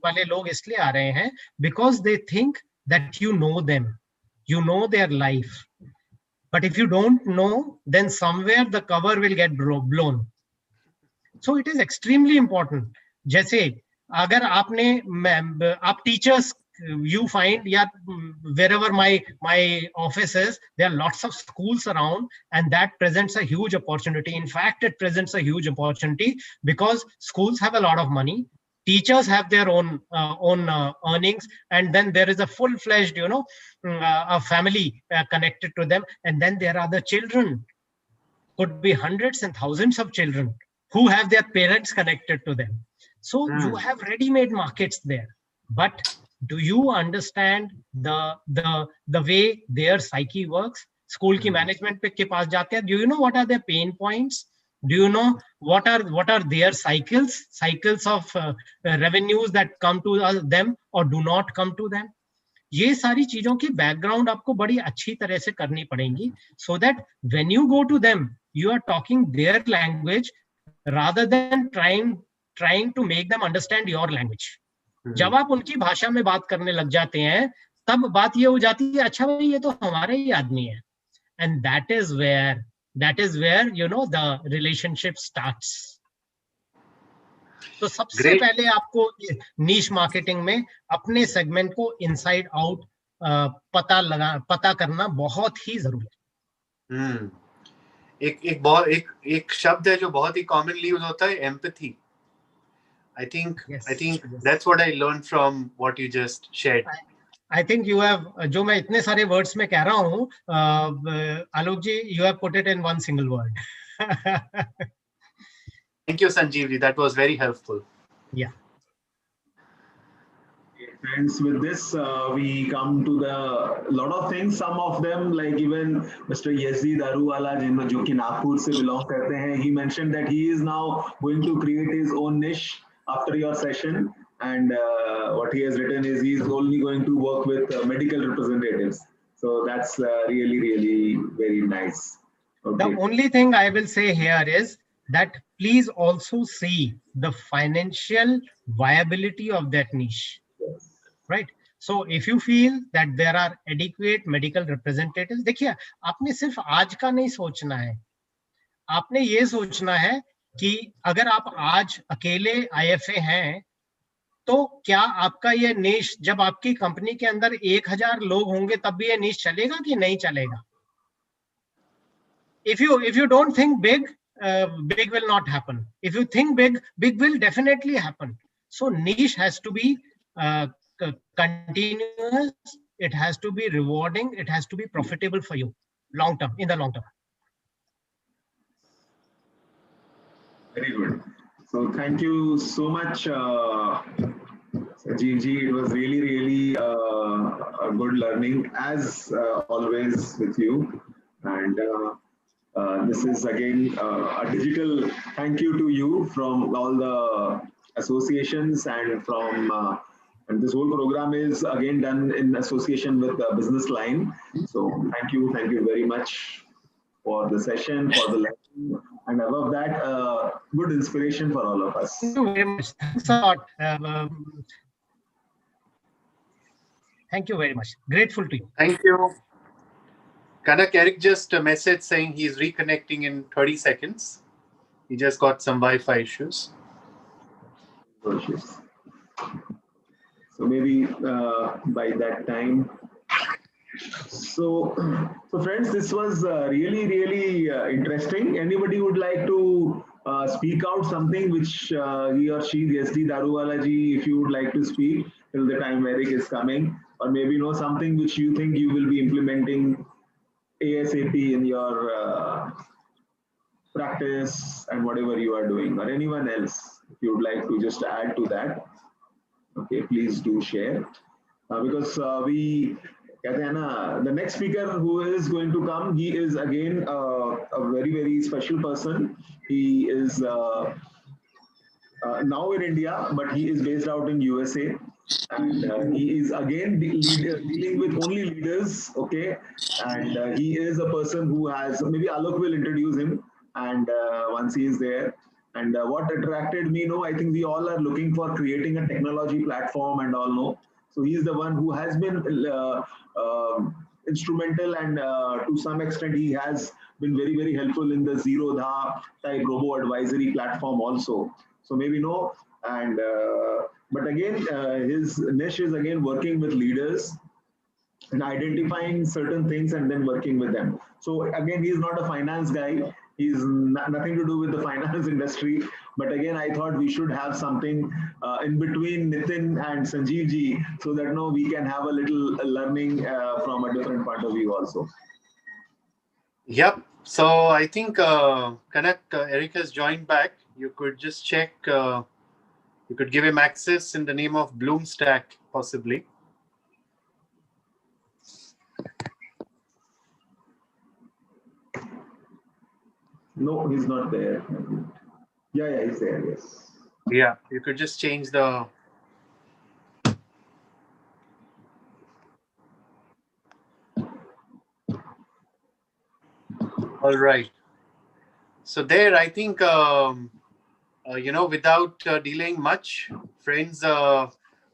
वाले लोग इसलिए आ रहे हैं because they think that you know them, you know their life. But if you don't know, then somewhere the cover will get blown. So it is extremely important. जैसे अगर आप teachers, you find, wherever my office is, there are lots of schools around, and that presents a huge opportunity. In fact, it presents a huge opportunity because schools have a lot of money, teachers have their own earnings, and then there is a full-fledged, a family connected to them, and then there are the children. Could be hundreds and thousands of children who have their parents connected to them. So you have ready-made markets there, but do you understand the way their psyche works? School ki management ke paas jaate hain. Do you know what are their pain points? Do you know what are their cycles of revenues that come to them or do not come to them? ये सारी चीजों की background आपको बड़ी अच्छी तरह से करनी पड़ेंगी, so that when you go to them, you are talking their language rather than trying to make them understand your language. जब आप उनकी भाषा में बात करने लग जाते हैं, तब बात ये हो जाती है, अच्छा भाई ये तो हमारे ही आदमी है. And that is where the relationship starts. तो सबसे पहले आपको niche marketing में अपने segment को inside out पता करना बहुत ही जरूरी है. एक शब्द है जो बहुत ही commonly यूज होता है, empathy. I think Yes, that's what I learned from what you just shared. I think you have, जो मैं इतने सारे words में कह रहा हूँ, आलोक जी, you have put it in one single word. Thank you, Sanjeev. That was very helpful. Yeah. Friends, with this, we come to the lot of things. Some of them, like even Mr. Yezdi Daruwala, जो कि नागपुर से belong करते हैं, he mentioned that he is now going to create his own niche after your session. And what he has written is he's only going to work with medical representatives. So that's really, really very nice. Okay. The only thing I will say here is that please also see the financial viability of that niche. Yes. Right? So if you feel that there are adequate medical representatives, देखिए आपने सिर्फ आज का नहीं सोचना है, आपने ये सोचना है कि अगर आप आज अकेले IFA हैं, तो क्या आपका ये निश, जब आपकी कंपनी के अंदर 1000 लोग होंगे तब भी ये निश चलेगा कि नहीं चलेगा? If you don't think big, big will not happen. If you think big, big will definitely happen. So niche has to be continuous, it has to be rewarding, it has to be profitable for you long term, in the long term. Very good. So thank you so much, Sanjeev ji. It was really, really a good learning as always with you. And this is again a digital thank you to you from all the associations and from and this whole program is again done in association with the Business Line. So thank you very much for the session, for the lesson, and above that, good inspiration for all of us. Thank you very much. Thanks a lot. Thank you very much. Grateful to you. Thank you. Kanak, Eric just a message saying he's reconnecting in 30 seconds. He just got some Wi-Fi issues. So maybe by that time. So friends, this was really, really interesting. Anybody would like to speak out something which he or she, Yezdi Daruwala ji, if you would like to speak till the time Eric is coming, or maybe know something which you think you will be implementing ASAP in your practice and whatever you are doing, or anyone else, if you would like to just add to that, okay, please do share. Because the next speaker who is going to come, he is again a very, very special person. He is now in India, but he is based out in USA. And he is again dealing with only leaders, okay? And he is a person who has, maybe Alok will introduce him, and once he is there. And what attracted me, I think we all are looking for creating a technology platform and all, So he is the one who has been instrumental, and to some extent he has been very, very helpful in the Zero Dha type robo advisory platform also. So maybe and but again, his niche is again working with leaders and identifying certain things and then working with them. So again, he's not a finance guy. He's nothing to do with the finance industry. But again, I thought we should have something in between Nitin and Sanjeev ji, so that we can have a little learning from a different point of view also. Yep. So I think Kanak, Eric has joined back. You could just check. You could give him access in the name of Bloomstack, possibly. No, he's not there. Yeah, he's there, yes. Yeah, you could just change the... All right. So there, I think, without delaying much, friends,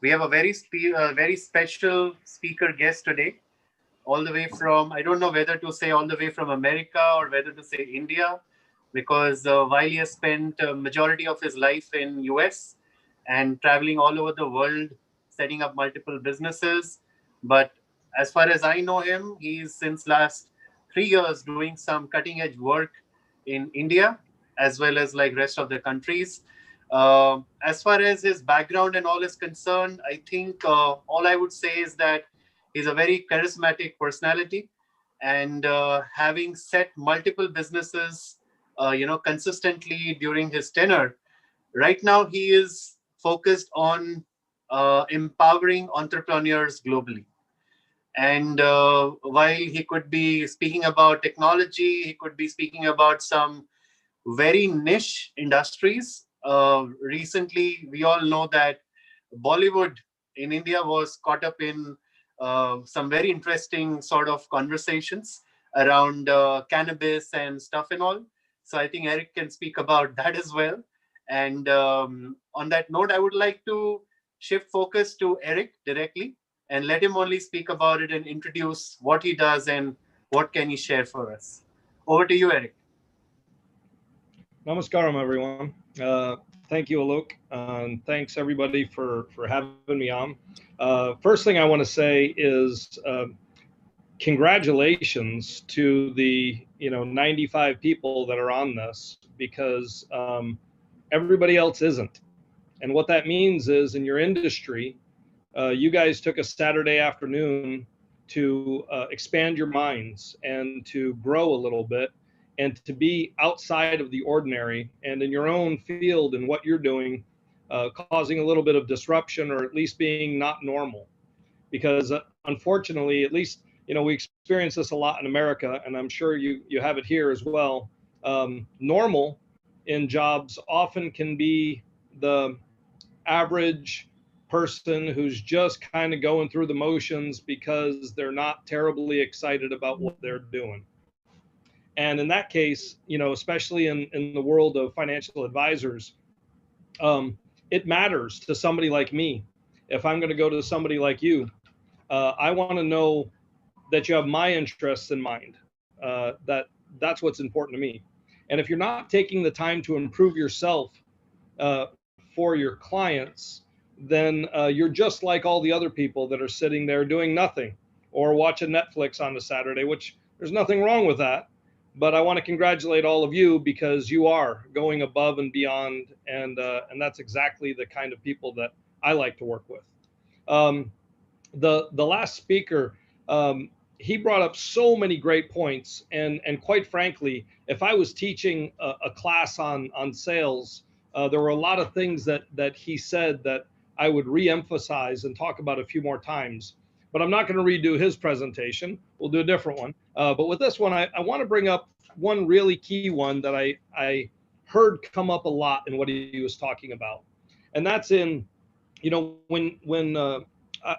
we have a very special speaker guest today, all the way from, I don't know whether to say all the way from America or whether to say India, because while he has spent a majority of his life in US and traveling all over the world, setting up multiple businesses. But as far as I know him, he's since last 3 years doing some cutting edge work in India, as well as like rest of the countries. As far as his background and all is concerned, I think all I would say is that he's a very charismatic personality, and having set multiple businesses, consistently during his tenure. Right now, he is focused on empowering entrepreneurs globally. And while he could be speaking about technology, he could be speaking about some very niche industries. Recently, we all know that Bollywood in India was caught up in some very interesting sort of conversations around cannabis and stuff and all. So I think Eric can speak about that as well. And on that note, I would like to shift focus to Eric directly and let him only speak about it and introduce what he does and what can he share for us. Over to you, Eric. Namaskaram, everyone. Thank you, Alok, and thanks everybody for having me on. First thing I want to say is congratulations to the 95 people that are on this, because everybody else isn't. And what that means is, in your industry, you guys took a Saturday afternoon to expand your minds and to grow a little bit, and to be outside of the ordinary and in your own field and what you're doing, causing a little bit of disruption, or at least being not normal. Because unfortunately, at least, we experience this a lot in America, and I'm sure you have it here as well. Normal in jobs often can be the average person who's just kind of going through the motions because they're not terribly excited about what they're doing. And in that case, especially in the world of financial advisors, it matters to somebody like me. If I'm going to go to somebody like you, I want to know that you have my interests in mind. That's what's important to me. And if you're not taking the time to improve yourself for your clients, then you're just like all the other people that are sitting there doing nothing or watching Netflix on a Saturday, which there's nothing wrong with that. But I want to congratulate all of you, because you are going above and beyond, and that's exactly the kind of people that I like to work with. The last speaker, he brought up so many great points, and quite frankly, if I was teaching a class on sales, there were a lot of things that he said that I would re-emphasize and talk about a few more times. But I'm not going to redo his presentation. We'll do a different one. But with this one, I want to bring up one really key one that I heard come up a lot in what he was talking about. And that's in, when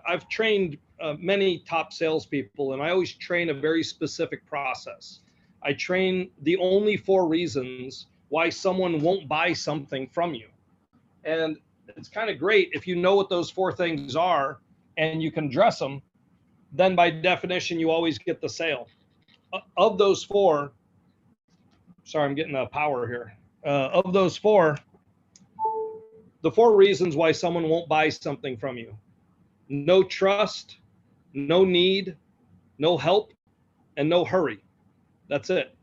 I've trained many top salespeople, and I always train a very specific process. I train the only 4 reasons why someone won't buy something from you. And it's kind of great if you know what those 4 things are and you can address them, then by definition, you always get the sale. Of those 4, sorry, I'm getting a power here. Of those 4, the 4 reasons why someone won't buy something from you: no trust, no need, no help, and no hurry. That's it.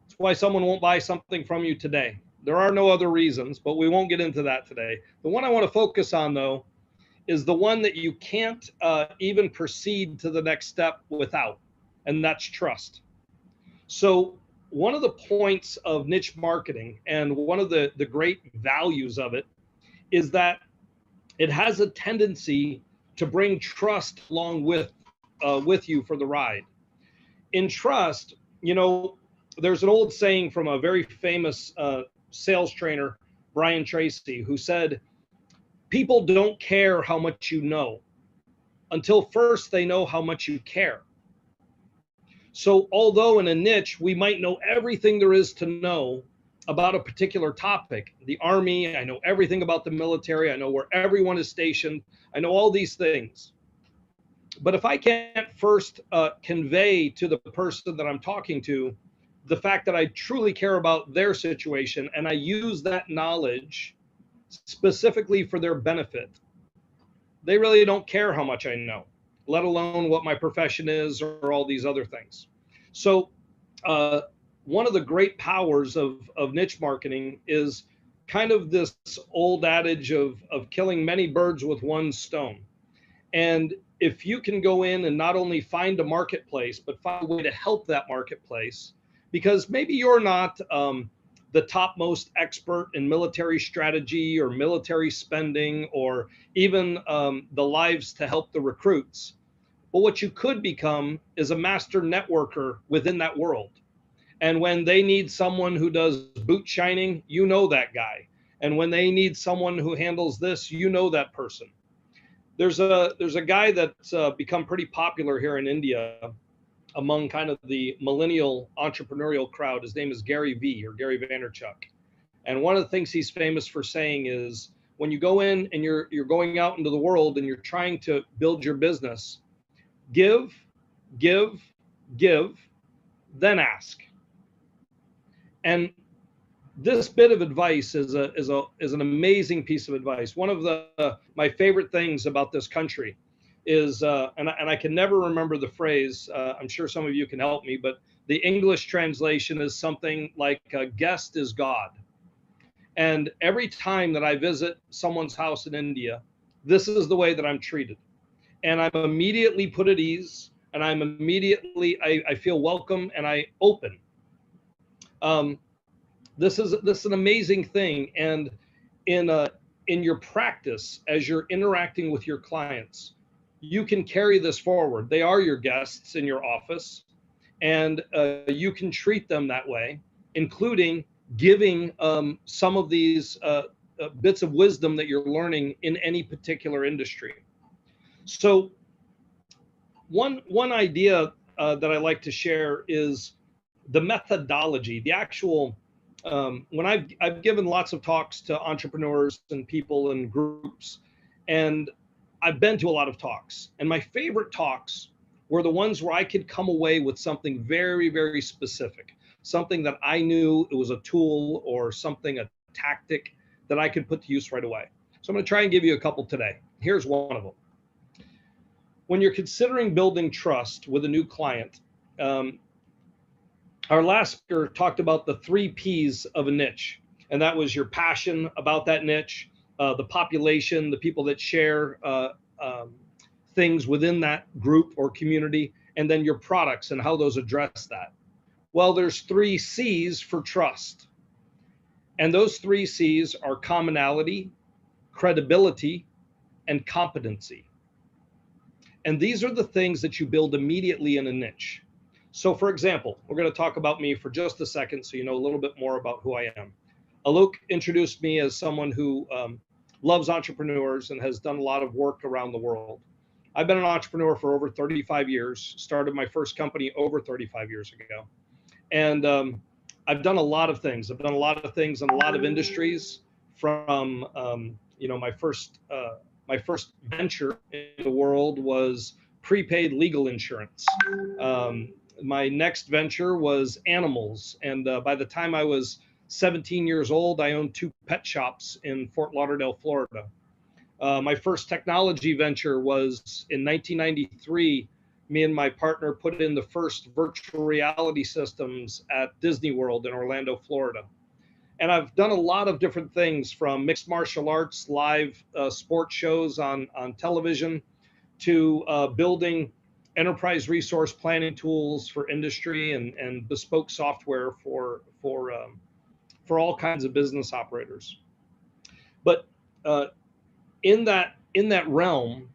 That's why someone won't buy something from you today. There are no other reasons, but we won't get into that today. The one I want to focus on, though, is the one that you can't even proceed to the next step without, and that's trust. So one of the points of niche marketing, and one of the great values of it, is that it has a tendency to bring trust along with you for the ride. In trust, there's an old saying from a very famous sales trainer, Brian Tracy, who said, people don't care how much you know until first they know how much you care. So although in a niche, we might know everything there is to know about a particular topic, the Army, I know everything about the military, I know where everyone is stationed, I know all these things. But if I can't first convey to the person that I'm talking to the fact that I truly care about their situation, and I use that knowledge specifically for their benefit, they really don't care how much I know, let alone what my profession is or all these other things. So one of the great powers of niche marketing is kind of this old adage of killing many birds with one stone. And if you can go in and not only find a marketplace, but find a way to help that marketplace, because maybe you're not the topmost expert in military strategy or military spending, or even the lives to help the recruits. But what you could become is a master networker within that world. And when they need someone who does boot shining, you know that guy. And when they need someone who handles this, you know that person. There's a guy that's become pretty popular here in India among kind of the millennial entrepreneurial crowd. His name is Gary V, or Gary Vaynerchuk. And one of the things he's famous for saying is, when you go in and you're going out into the world and you're trying to build your business, give, give, give, then ask. And this bit of advice is an amazing piece of advice. One of my favorite things about this country is, and I can never remember the phrase. I'm sure some of you can help me, but the English translation is something like "guest is God." And every time that I visit someone's house in India, this is the way that I'm treated, and I'm immediately put at ease, and I'm immediately I feel welcome and I open. This is an amazing thing, and in your practice, as you're interacting with your clients, you can carry this forward. They are your guests in your office, and you can treat them that way, including giving some of these bits of wisdom that you're learning in any particular industry. So one idea that I like to share is the methodology, the actual, when I've given lots of talks to entrepreneurs and people and groups, and I've been to a lot of talks, and my favorite talks were the ones where I could come away with something very, very specific, something that I knew it was a tool or something, a tactic that I could put to use right away. So I'm going to try and give you a couple today. Here's one of them. When you're considering building trust with a new client, our last speaker talked about the 3 P's of a niche, and that was your passion about that niche, the population, the people that share things within that group or community, and then your products and how those address that. Well, there's 3 C's for trust, and those 3 C's are commonality, credibility, and competency. And these are the things that you build immediately in a niche. So for example, we're going to talk about me for just a second so you know a little bit more about who I am. Alok introduced me as someone who loves entrepreneurs and has done a lot of work around the world. I've been an entrepreneur for over 35 years, started my first company over 35 years ago. And I've done a lot of things. I've done a lot of things in a lot of industries, from my first venture in the world was prepaid legal insurance. My next venture was animals. And by the time I was 17 years old, I owned 2 pet shops in Fort Lauderdale, Florida. My first technology venture was in 1993. Me and my partner put in the first virtual reality systems at Disney World in Orlando, Florida. And I've done a lot of different things, from mixed martial arts, live sports shows on television, to building enterprise resource planning tools for industry and bespoke software for all kinds of business operators. But in that realm,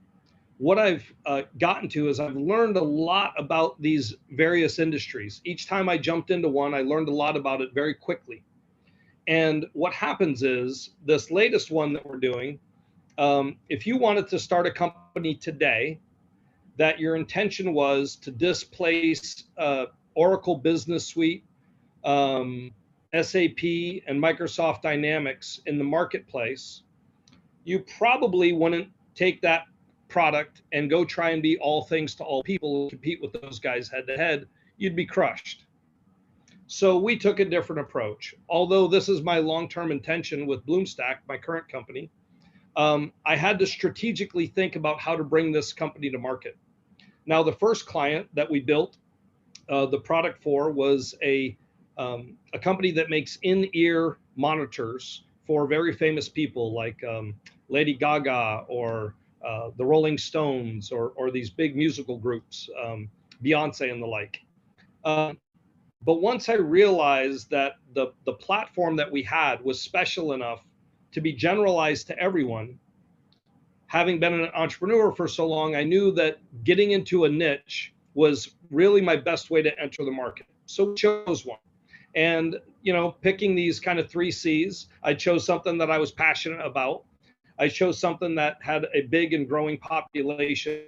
what I've gotten to is I've learned a lot about these various industries. Each time I jumped into one, I learned a lot about it very quickly. And what happens is, this latest one that we're doing, if you wanted to start a company today, that your intention was to displace Oracle Business Suite, SAP, and Microsoft Dynamics in the marketplace, you probably wouldn't take that product and go try and be all things to all people and compete with those guys head to head. You'd be crushed. So we took a different approach. Although this is my long-term intention with Bloomstack, my current company, I had to strategically think about how to bring this company to market. Now, the first client that we built the product for was a company that makes in-ear monitors for very famous people like Lady Gaga or the Rolling Stones or these big musical groups, Beyonce and the like. But once I realized that the platform that we had was special enough to be generalized to everyone, having been an entrepreneur for so long, I knew that getting into a niche was really my best way to enter the market. So I chose one. And, you know, picking these kind of 3 C's, I chose something that I was passionate about. I chose something that had a big and growing population.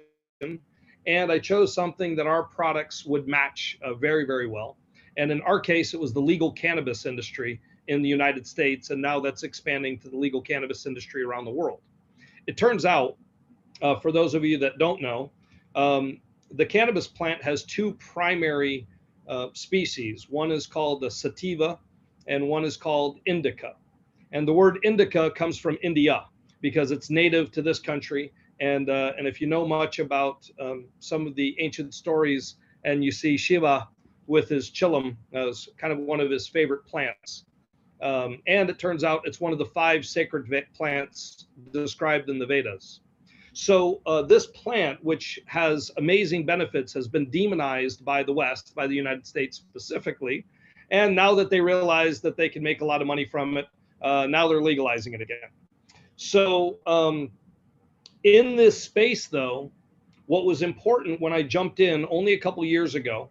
And I chose something that our products would match very, very well. And in our case, it was the legal cannabis industry in the United States. And now that's expanding to the legal cannabis industry around the world. It turns out, for those of you that don't know, the cannabis plant has 2 primary species. One is called the sativa and one is called indica. And the word indica comes from India because it's native to this country. And if you know much about some of the ancient stories and you see Shiva with his chillum as kind of one of his favorite plants. And it turns out it's one of the 5 sacred plants described in the Vedas. So this plant, which has amazing benefits, has been demonized by the West, by the United States specifically. And now that they realize that they can make a lot of money from it, now they're legalizing it again. So in this space, though, what was important when I jumped in only a couple years ago,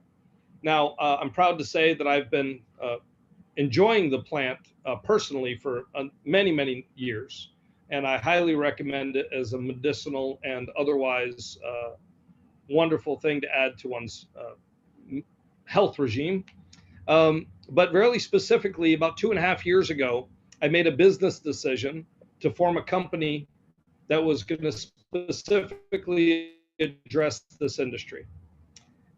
now I'm proud to say that I've been enjoying the plant personally for many, many years. And I highly recommend it as a medicinal and otherwise wonderful thing to add to one's health regime. But very specifically, about 2.5 years ago, I made a business decision to form a company that was going to specifically address this industry.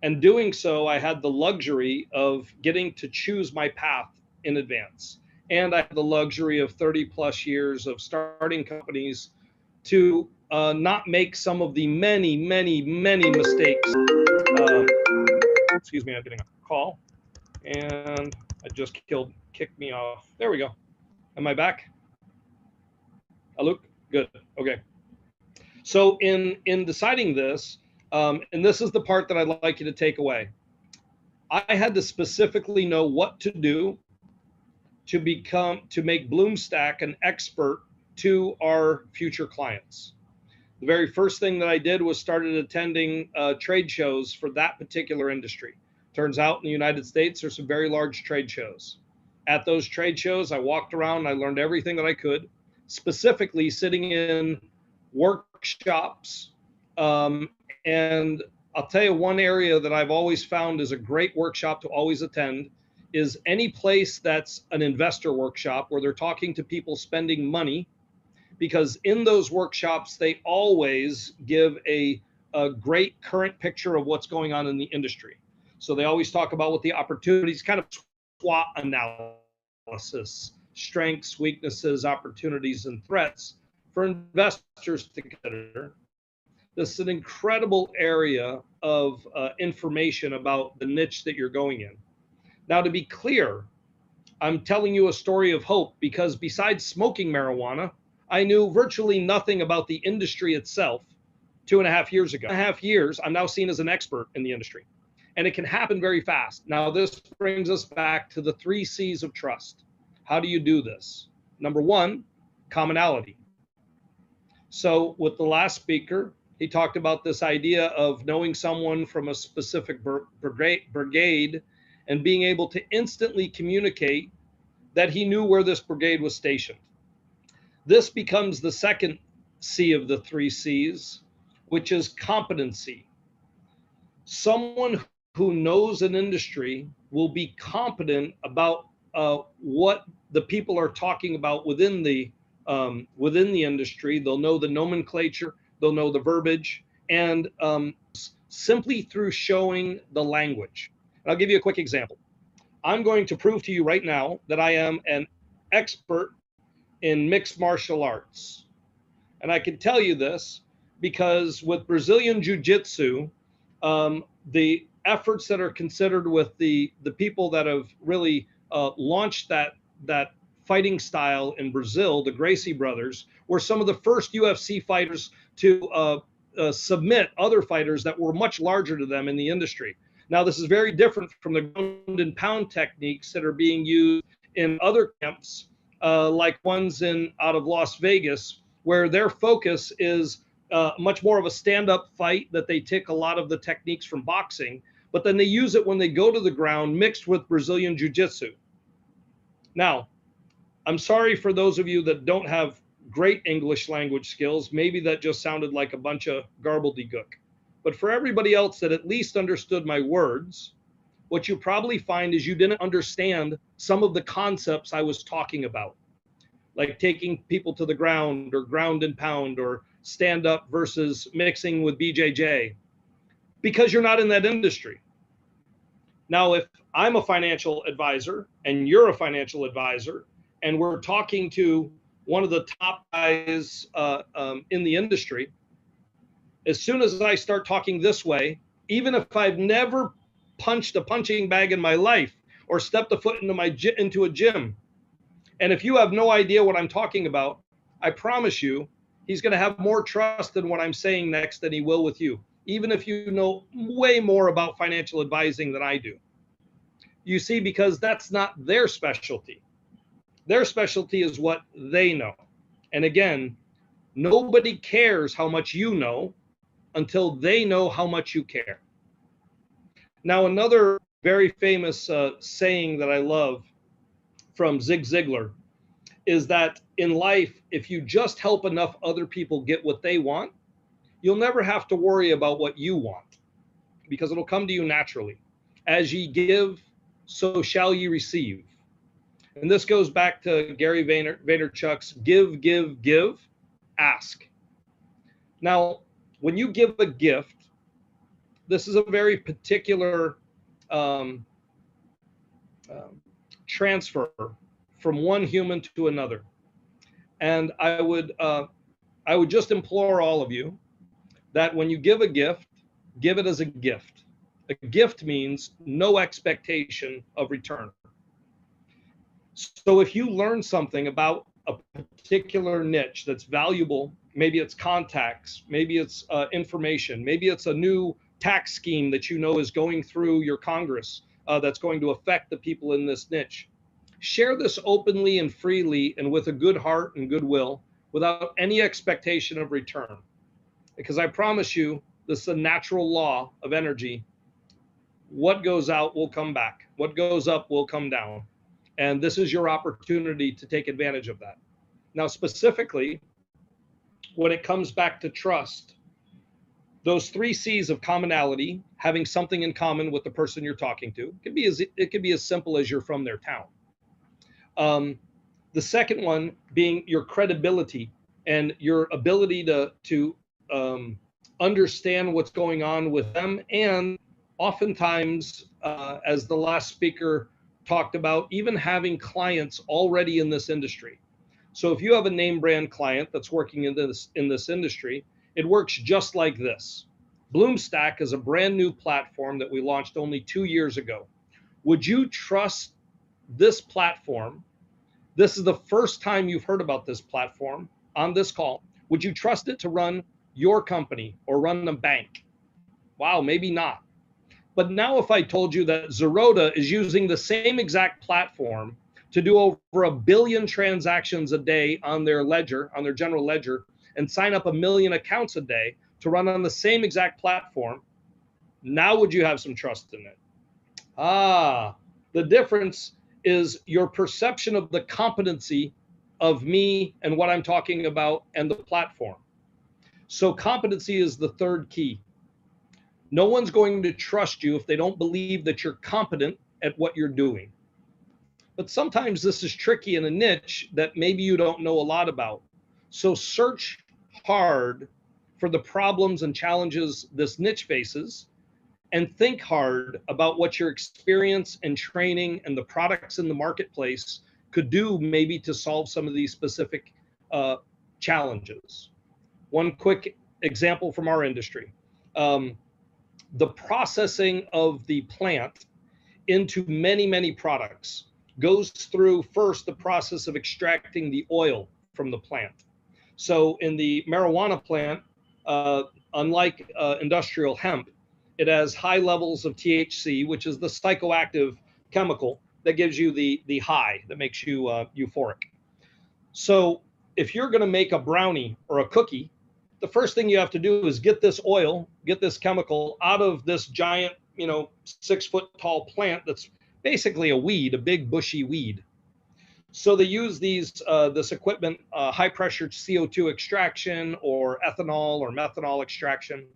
And doing so, I had the luxury of getting to choose my path in advance. And I had the luxury of 30 plus years of starting companies to not make some of the many, many, many mistakes. Excuse me, I'm getting a call. And I just kicked me off. There we go. Am I back? Luke? Good. Okay. So in deciding this, and this is the part that I'd like you to take away, I had to specifically know what to do to make Bloomstack an expert to our future clients. The very first thing that I did was started attending trade shows for that particular industry. Turns out in the United States, there's some very large trade shows. At those trade shows, I walked around and I learned everything that I could, specifically sitting in workshops. And I'll tell you one area that I've always found is a great workshop to always attend is any place that's an investor workshop where they're talking to people spending money, because in those workshops, they always give a great current picture of what's going on in the industry. So they always talk about what the opportunities, kind of SWOT analysis, strengths, weaknesses, opportunities, and threats for investors to consider. This is an incredible area of information about the niche that you're going in. Now, to be clear, I'm telling you a story of hope because besides smoking marijuana, I knew virtually nothing about the industry itself 2.5 years ago. 2.5 years, I'm now seen as an expert in the industry. And it can happen very fast. Now, this brings us back to the 3 C's of trust. How do you do this? Number 1, commonality. So with the last speaker, he talked about this idea of knowing someone from a specific brigade and being able to instantly communicate that he knew where this brigade was stationed. This becomes the second C of the 3 C's, which is competency. Someone who knows an industry will be competent about what the people are talking about within the industry. They'll know the nomenclature, they'll know the verbiage, and simply through showing the language. And I'll give you a quick example. I'm going to prove to you right now that I am an expert in mixed martial arts. And I can tell you this because with Brazilian Jiu-Jitsu, the efforts that are considered with the people that have really launched that fighting style in Brazil, the Gracie brothers, were some of the first UFC fighters to submit other fighters that were much larger to them in the industry. Now, this is very different from the ground and pound techniques that are being used in other camps, like ones out of Las Vegas, where their focus is much more of a stand-up fight, that they take a lot of the techniques from boxing, but then they use it when they go to the ground mixed with Brazilian Jiu-Jitsu. Now, I'm sorry for those of you that don't have great English language skills. Maybe that just sounded like a bunch of gobbledygook. But for everybody else that at least understood my words, what you probably find is you didn't understand some of the concepts I was talking about, like taking people to the ground, or ground and pound, or stand up versus mixing with BJJ, because you're not in that industry. Now, if I'm a financial advisor and you're a financial advisor, and we're talking to one of the top guys in the industry, as soon as I start talking this way, even if I've never punched a punching bag in my life or stepped a foot into a gym, and if you have no idea what I'm talking about, I promise you, he's going to have more trust in what I'm saying next than he will with you, even if you know way more about financial advising than I do. You see, because that's not their specialty. Their specialty is what they know. And again, nobody cares how much you know until they know how much you care. Now, another very famous saying that I love from Zig Ziglar is that in life, if you just help enough other people get what they want, you'll never have to worry about what you want, because it'll come to you naturally. As ye give, so shall ye receive. And this goes back to Gary Vaynerchuk's give, give, give, ask. Now, when you give a gift, this is a very particular transfer from one human to another. And I would just implore all of you that when you give a gift, give it as a gift. A gift means no expectation of return. So if you learn something about a particular niche that's valuable, maybe it's contacts, maybe it's information, maybe it's a new tax scheme that you know is going through your Congress that's going to affect the people in this niche. Share this openly and freely and with a good heart and goodwill, without any expectation of return. Because I promise you, this is a natural law of energy. What goes out will come back. What goes up will come down. And this is your opportunity to take advantage of that. Now, specifically, when it comes back to trust, those 3 C's of commonality, having something in common with the person you're talking to, it could be as simple as you're from their town. The second one being your credibility and your ability to understand what's going on with them. And oftentimes, as the last speaker talked about, even having clients already in this industry. So if you have a name brand client that's working in this industry, it works just like this. Bloomstack is a brand new platform that we launched only 2 years ago. Would you trust this platform? This is the first time you've heard about this platform on this call. Would you trust it to run your company or run a bank? Wow, maybe not. But now if I told you that Zeroda is using the same exact platform to do over 1 billion transactions a day on their ledger, on their general ledger, and sign up 1 million accounts a day to run on the same exact platform, now would you have some trust in it? The difference is your perception of the competency of me and what I'm talking about and the platform. So competency is the third key. No one's going to trust you if they don't believe that you're competent at what you're doing. But sometimes this is tricky in a niche that maybe you don't know a lot about. So search hard for the problems and challenges this niche faces, and think hard about what your experience and training and the products in the marketplace could do maybe to solve some of these specific challenges. One quick example from our industry. The processing of the plant into many, many products goes through first the process of extracting the oil from the plant. So in the marijuana plant, unlike industrial hemp, it has high levels of THC, which is the psychoactive chemical that gives you the high, that makes you euphoric. So if you're going to make a brownie or a cookie, the first thing you have to do is get this oil, get this chemical out of this giant, 6 foot tall plant that's basically a weed, a big bushy weed. So they use this equipment, high pressure CO2 extraction or ethanol or methanol extraction,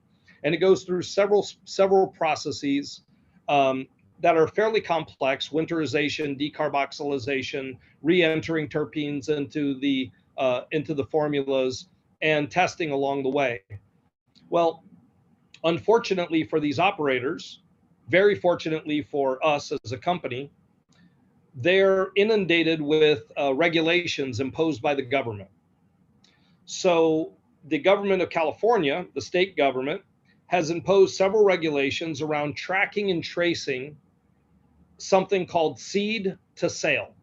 and it goes through several processes that are fairly complex: winterization, decarboxylation, re-entering terpenes into the formulas, and testing along the way. Well, unfortunately for these operators, very fortunately for us as a company, they're inundated with regulations imposed by the government. So the government of California, the state government, has imposed several regulations around tracking and tracing something called seed to sale.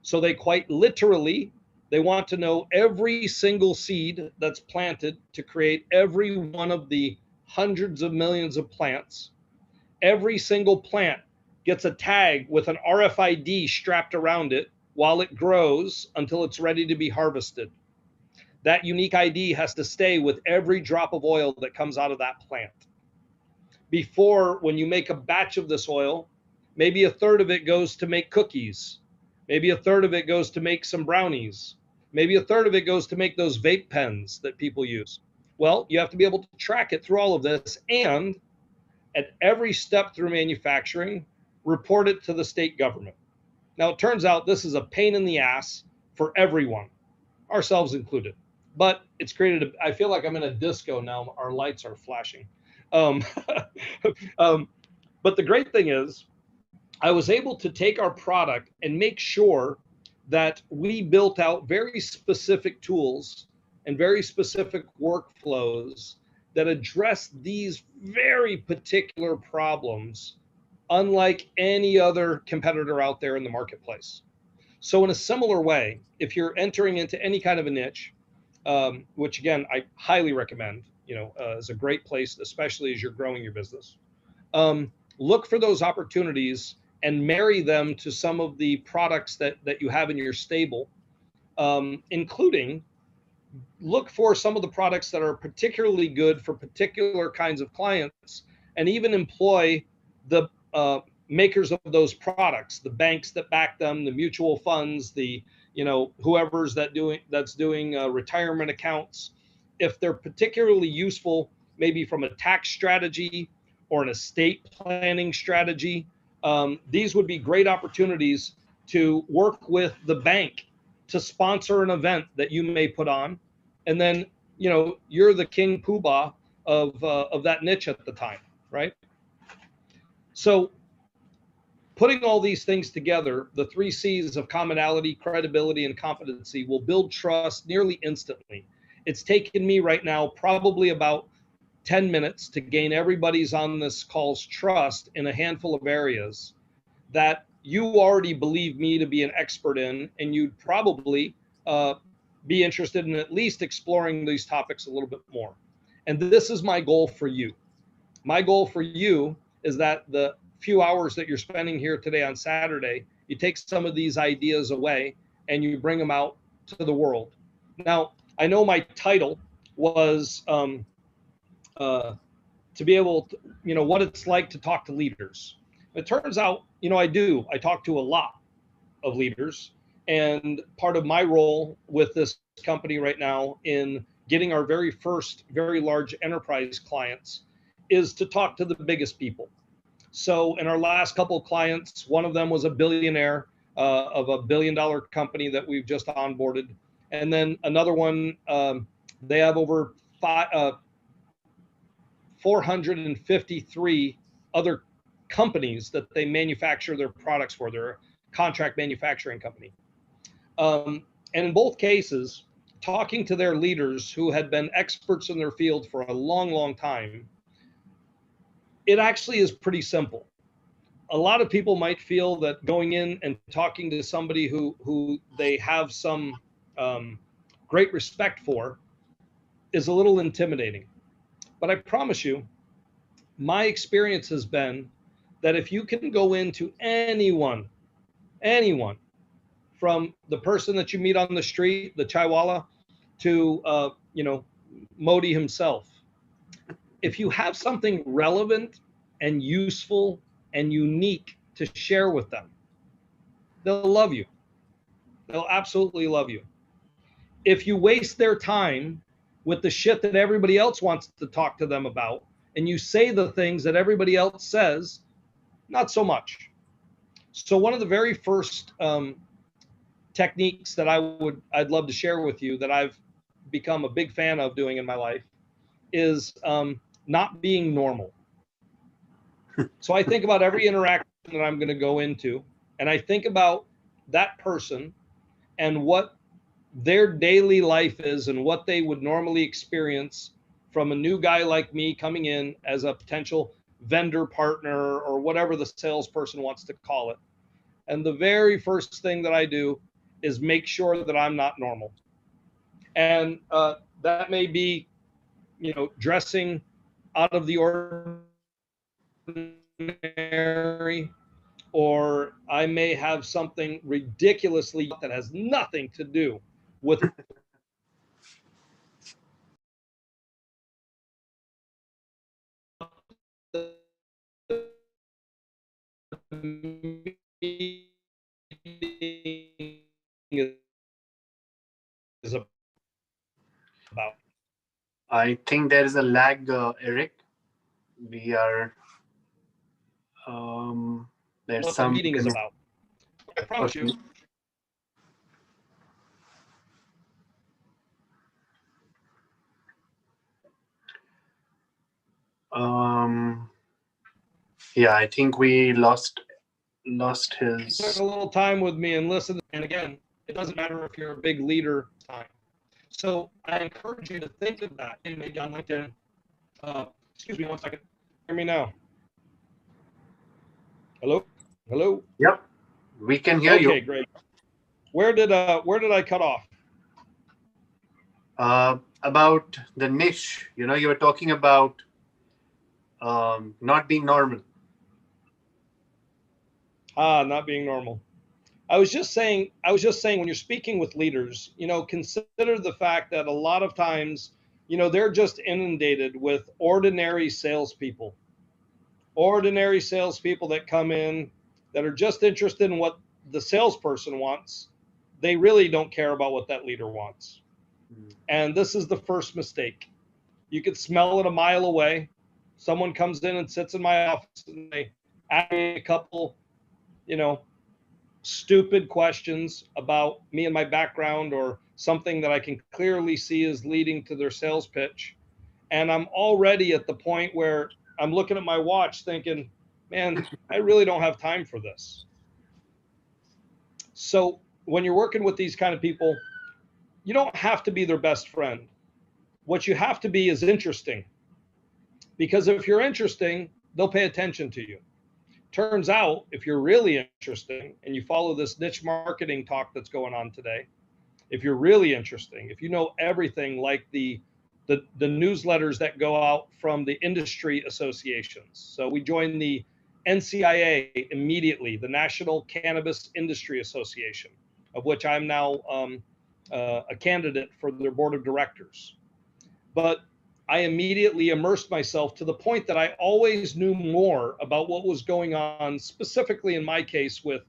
So they quite literally, they want to know every single seed that's planted to create every one of the hundreds of millions of plants. Every single plant gets a tag with an RFID strapped around it while it grows until it's ready to be harvested. That unique ID has to stay with every drop of oil that comes out of that plant. Before, when you make a batch of this oil, maybe a third of it goes to make cookies. Maybe a third of it goes to make some brownies. Maybe a third of it goes to make those vape pens that people use. Well, you have to be able to track it through all of this, and at every step through manufacturing, report it to the state government. Now, it turns out this is a pain in the ass for everyone, ourselves included. But it's created I feel like I'm in a disco now. Our lights are flashing. But the great thing is, I was able to take our product and make sure that we built out very specific tools and very specific workflows that address these very particular problems, unlike any other competitor out there in the marketplace. So in a similar way, if you're entering into any kind of a niche, which again, I highly recommend, is a great place, especially as you're growing your business, look for those opportunities and marry them to some of the products that you have in your stable, including look for some of the products that are particularly good for particular kinds of clients, and even employ the makers of those products, the banks that back them, the mutual funds, the whoever's that's doing retirement accounts. If they're particularly useful, maybe from a tax strategy or an estate planning strategy, these would be great opportunities to work with the bank to sponsor an event that you may put on, and then you're the king poobah of that niche at the time, right? So putting all these things together, the 3 C's of commonality, credibility, and competency will build trust nearly instantly. It's taken me right now probably about 10 minutes to gain everybody's on this call's trust in a handful of areas that you already believe me to be an expert in, and you'd probably be interested in at least exploring these topics a little bit more. And this is my goal for you. My goal for you is that the few hours that you're spending here today on Saturday, you take some of these ideas away and you bring them out to the world. Now, I know my title was to be able to, what it's like to talk to leaders. It turns out, I talk to a lot of leaders, and part of my role with this company right now in getting our very first very large enterprise clients is to talk to the biggest people. So in our last couple of clients, one of them was a billionaire of a $1 billion company that we've just onboarded. And then another one, they have over 453 other companies that they manufacture their products for. They're a contract manufacturing company. And in both cases, talking to their leaders who had been experts in their field for a long, long time, it actually is pretty simple. a lot of people might feel that going in and talking to somebody who they have some great respect for is a little intimidating. But I promise you, my experience has been that if you can go into anyone, from the person that you meet on the street, the chaiwala, to Modi himself, if you have something relevant and useful and unique to share with them, they'll love you. They'll absolutely love you. If you waste their time with the shit that everybody else wants to talk to them about, and you say the things that everybody else says, not so much. So one of the very first techniques that I'd love to share with you that I've become a big fan of doing in my life is not being normal. So I think about every interaction that I'm going to go into, and I think about that person and what their daily life is and what they would normally experience from a new guy like me coming in as a potential vendor partner or whatever the salesperson wants to call it. And the very first thing that I do is make sure that I'm not normal. And that may be, dressing out of the ordinary, or I may have something ridiculously that has nothing to do with is about. I think there is a lag, Eric. We are. There's What some the meeting is about. I promise you. Yeah, I think we lost his. Spend a little time with me and listen. And again, it doesn't matter if you're a big leader. Time. So I encourage you to think of that. And maybe on LinkedIn. Excuse me 1 second. Hear me now. Hello. Hello. Yep, we can hear you. Okay, great. Where did I cut off? About the niche. You were talking about not being normal. Not being normal. I was just saying when you're speaking with leaders, consider the fact that a lot of times, they're just inundated with ordinary salespeople that come in that are just interested in what the salesperson wants. They really don't care about what that leader wants. And this is the first mistake. You could smell it a mile away. Someone comes in and sits in my office and they ask me a couple, stupid questions about me and my background or something that I can clearly see is leading to their sales pitch. And I'm already at the point where I'm looking at my watch thinking, man, I really don't have time for this. So when you're working with these kind of people, you don't have to be their best friend. What you have to be is interesting. Because if you're interesting, they'll pay attention to you. Turns out, if you're really interesting and you follow this niche marketing talk that's going on today, if you're really interesting, if you know everything like the newsletters that go out from the industry associations. So we joined the NCIA immediately, the National Cannabis Industry Association, of which I'm now a candidate for their board of directors. But I immediately immersed myself to the point that I always knew more about what was going on, specifically in my case with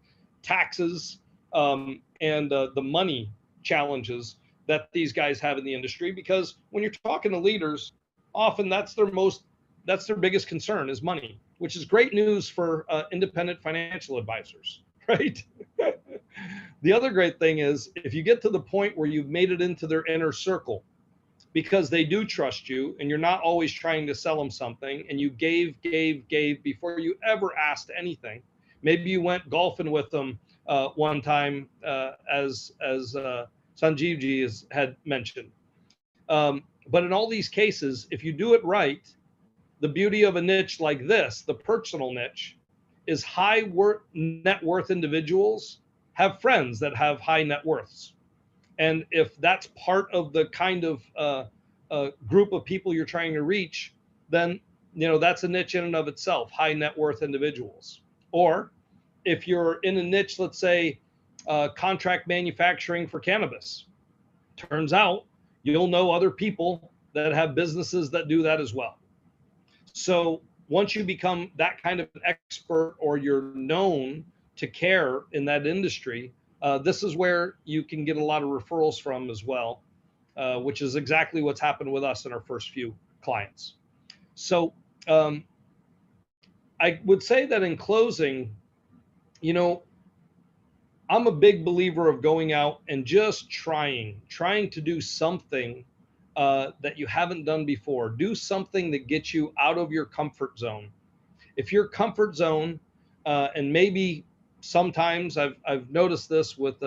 taxes and the money challenges that these guys have in the industry. Because when you're talking to leaders, often that's their biggest concern is money, which is great news for independent financial advisors, right? The other great thing is if you get to the point where you've made it into their inner circle, because they do trust you and you're not always trying to sell them something, and you gave before you ever asked anything. Maybe you went golfing with them one time, as Sanjeevji had mentioned. But in all these cases, if you do it right, the beauty of a niche like this, the personal niche, is net worth individuals have friends that have high net worths. And if that's part of the kind of group of people you're trying to reach, then that's a niche in and of itself, high net worth individuals. Or if you're in a niche, let's say contract manufacturing for cannabis, turns out you'll know other people that have businesses that do that as well. So once you become that kind of an expert, or you're known to care in that industry, this is where you can get a lot of referrals from as well, which is exactly what's happened with us in our first few clients. So I would say that in closing, I'm a big believer of going out and just trying to do something that you haven't done before. Do something that gets you out of your comfort zone. If your comfort zone, and maybe sometimes I've noticed this with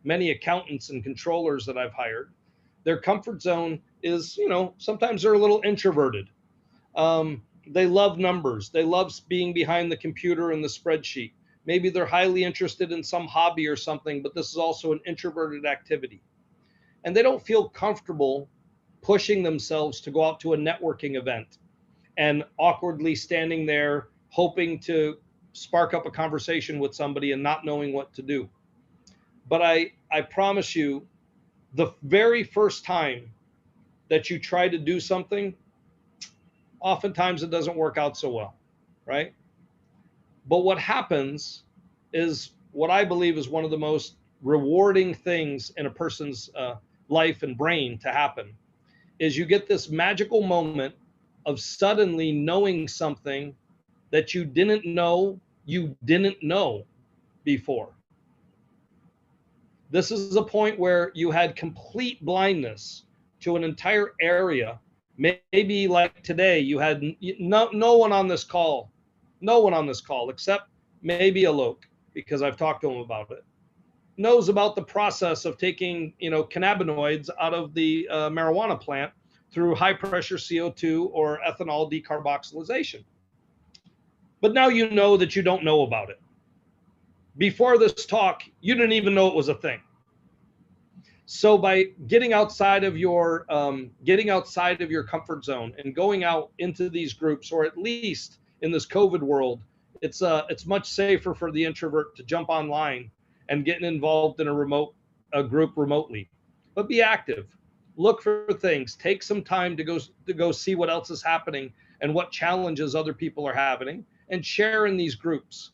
many accountants and controllers that I've hired, their comfort zone is, sometimes they're a little introverted. They love numbers. They love being behind the computer and the spreadsheet. Maybe they're highly interested in some hobby or something, but this is also an introverted activity. And they don't feel comfortable pushing themselves to go out to a networking event and awkwardly standing there hoping to spark up a conversation with somebody and not knowing what to do. But I promise you, the very first time that you try to do something, oftentimes it doesn't work out so well, right? But what happens is what I believe is one of the most rewarding things in a person's life and brain to happen is you get this magical moment of suddenly knowing something that you didn't know before. This is a point where you had complete blindness to an entire area. Maybe like today, you had no one on this call except maybe Alok, because I've talked to him about it, knows about the process of taking cannabinoids out of the marijuana plant through high pressure CO2 or ethanol decarboxylation. But now you know that you don't know about it. Before this talk, you didn't even know it was a thing. So by getting outside of your comfort zone and going out into these groups, or at least in this COVID world, it's much safer for the introvert to jump online and get involved in a group remotely. But be active, look for things, take some time to go see what else is happening and what challenges other people are having, and share in these groups.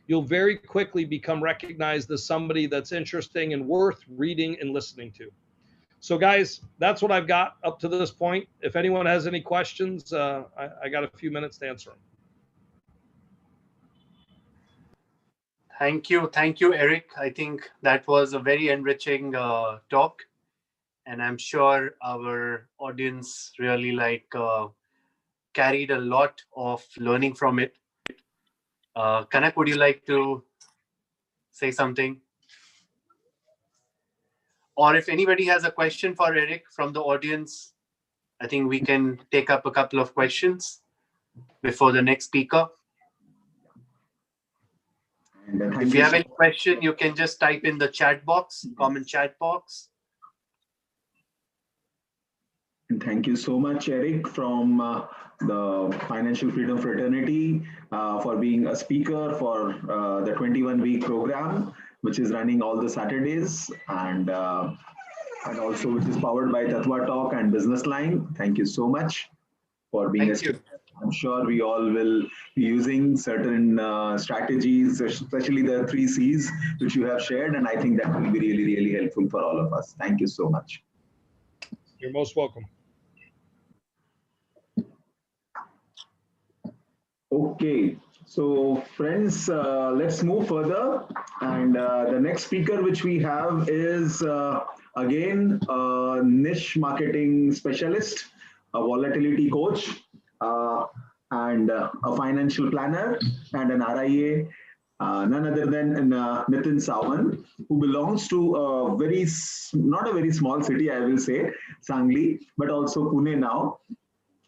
You'll very quickly become recognized as somebody that's interesting and worth reading and listening to. So guys, that's what I've got up to this point. If anyone has any questions, I got a few minutes to answer them. Thank you, Eric. I think that was a very enriching talk, and I'm sure our audience really carried a lot of learning from it. Kanak, would you like to say something? Or if anybody has a question for Eric from the audience, I think we can take up a couple of questions before the next speaker. If you have any question, you can just type in the chat box, comment chat box. And thank you so much, Eric, from the Financial Freedom Fraternity for being a speaker for the 21-week program, which is running all the Saturdays, and also which is powered by Tatva Talk and Business Line. Thank you so much for being a speaker. I'm sure we all will be using certain strategies, especially the 3 C's, which you have shared, and I think that will be really, really helpful for all of us. Thank you so much. You're most welcome. Okay, so friends, let's move further. And the next speaker which we have is, again, a niche marketing specialist, a volatility coach, and a financial planner, and an RIA, none other than Nitin Sawant, who belongs to not a very small city, I will say, Sangli, but also Pune now.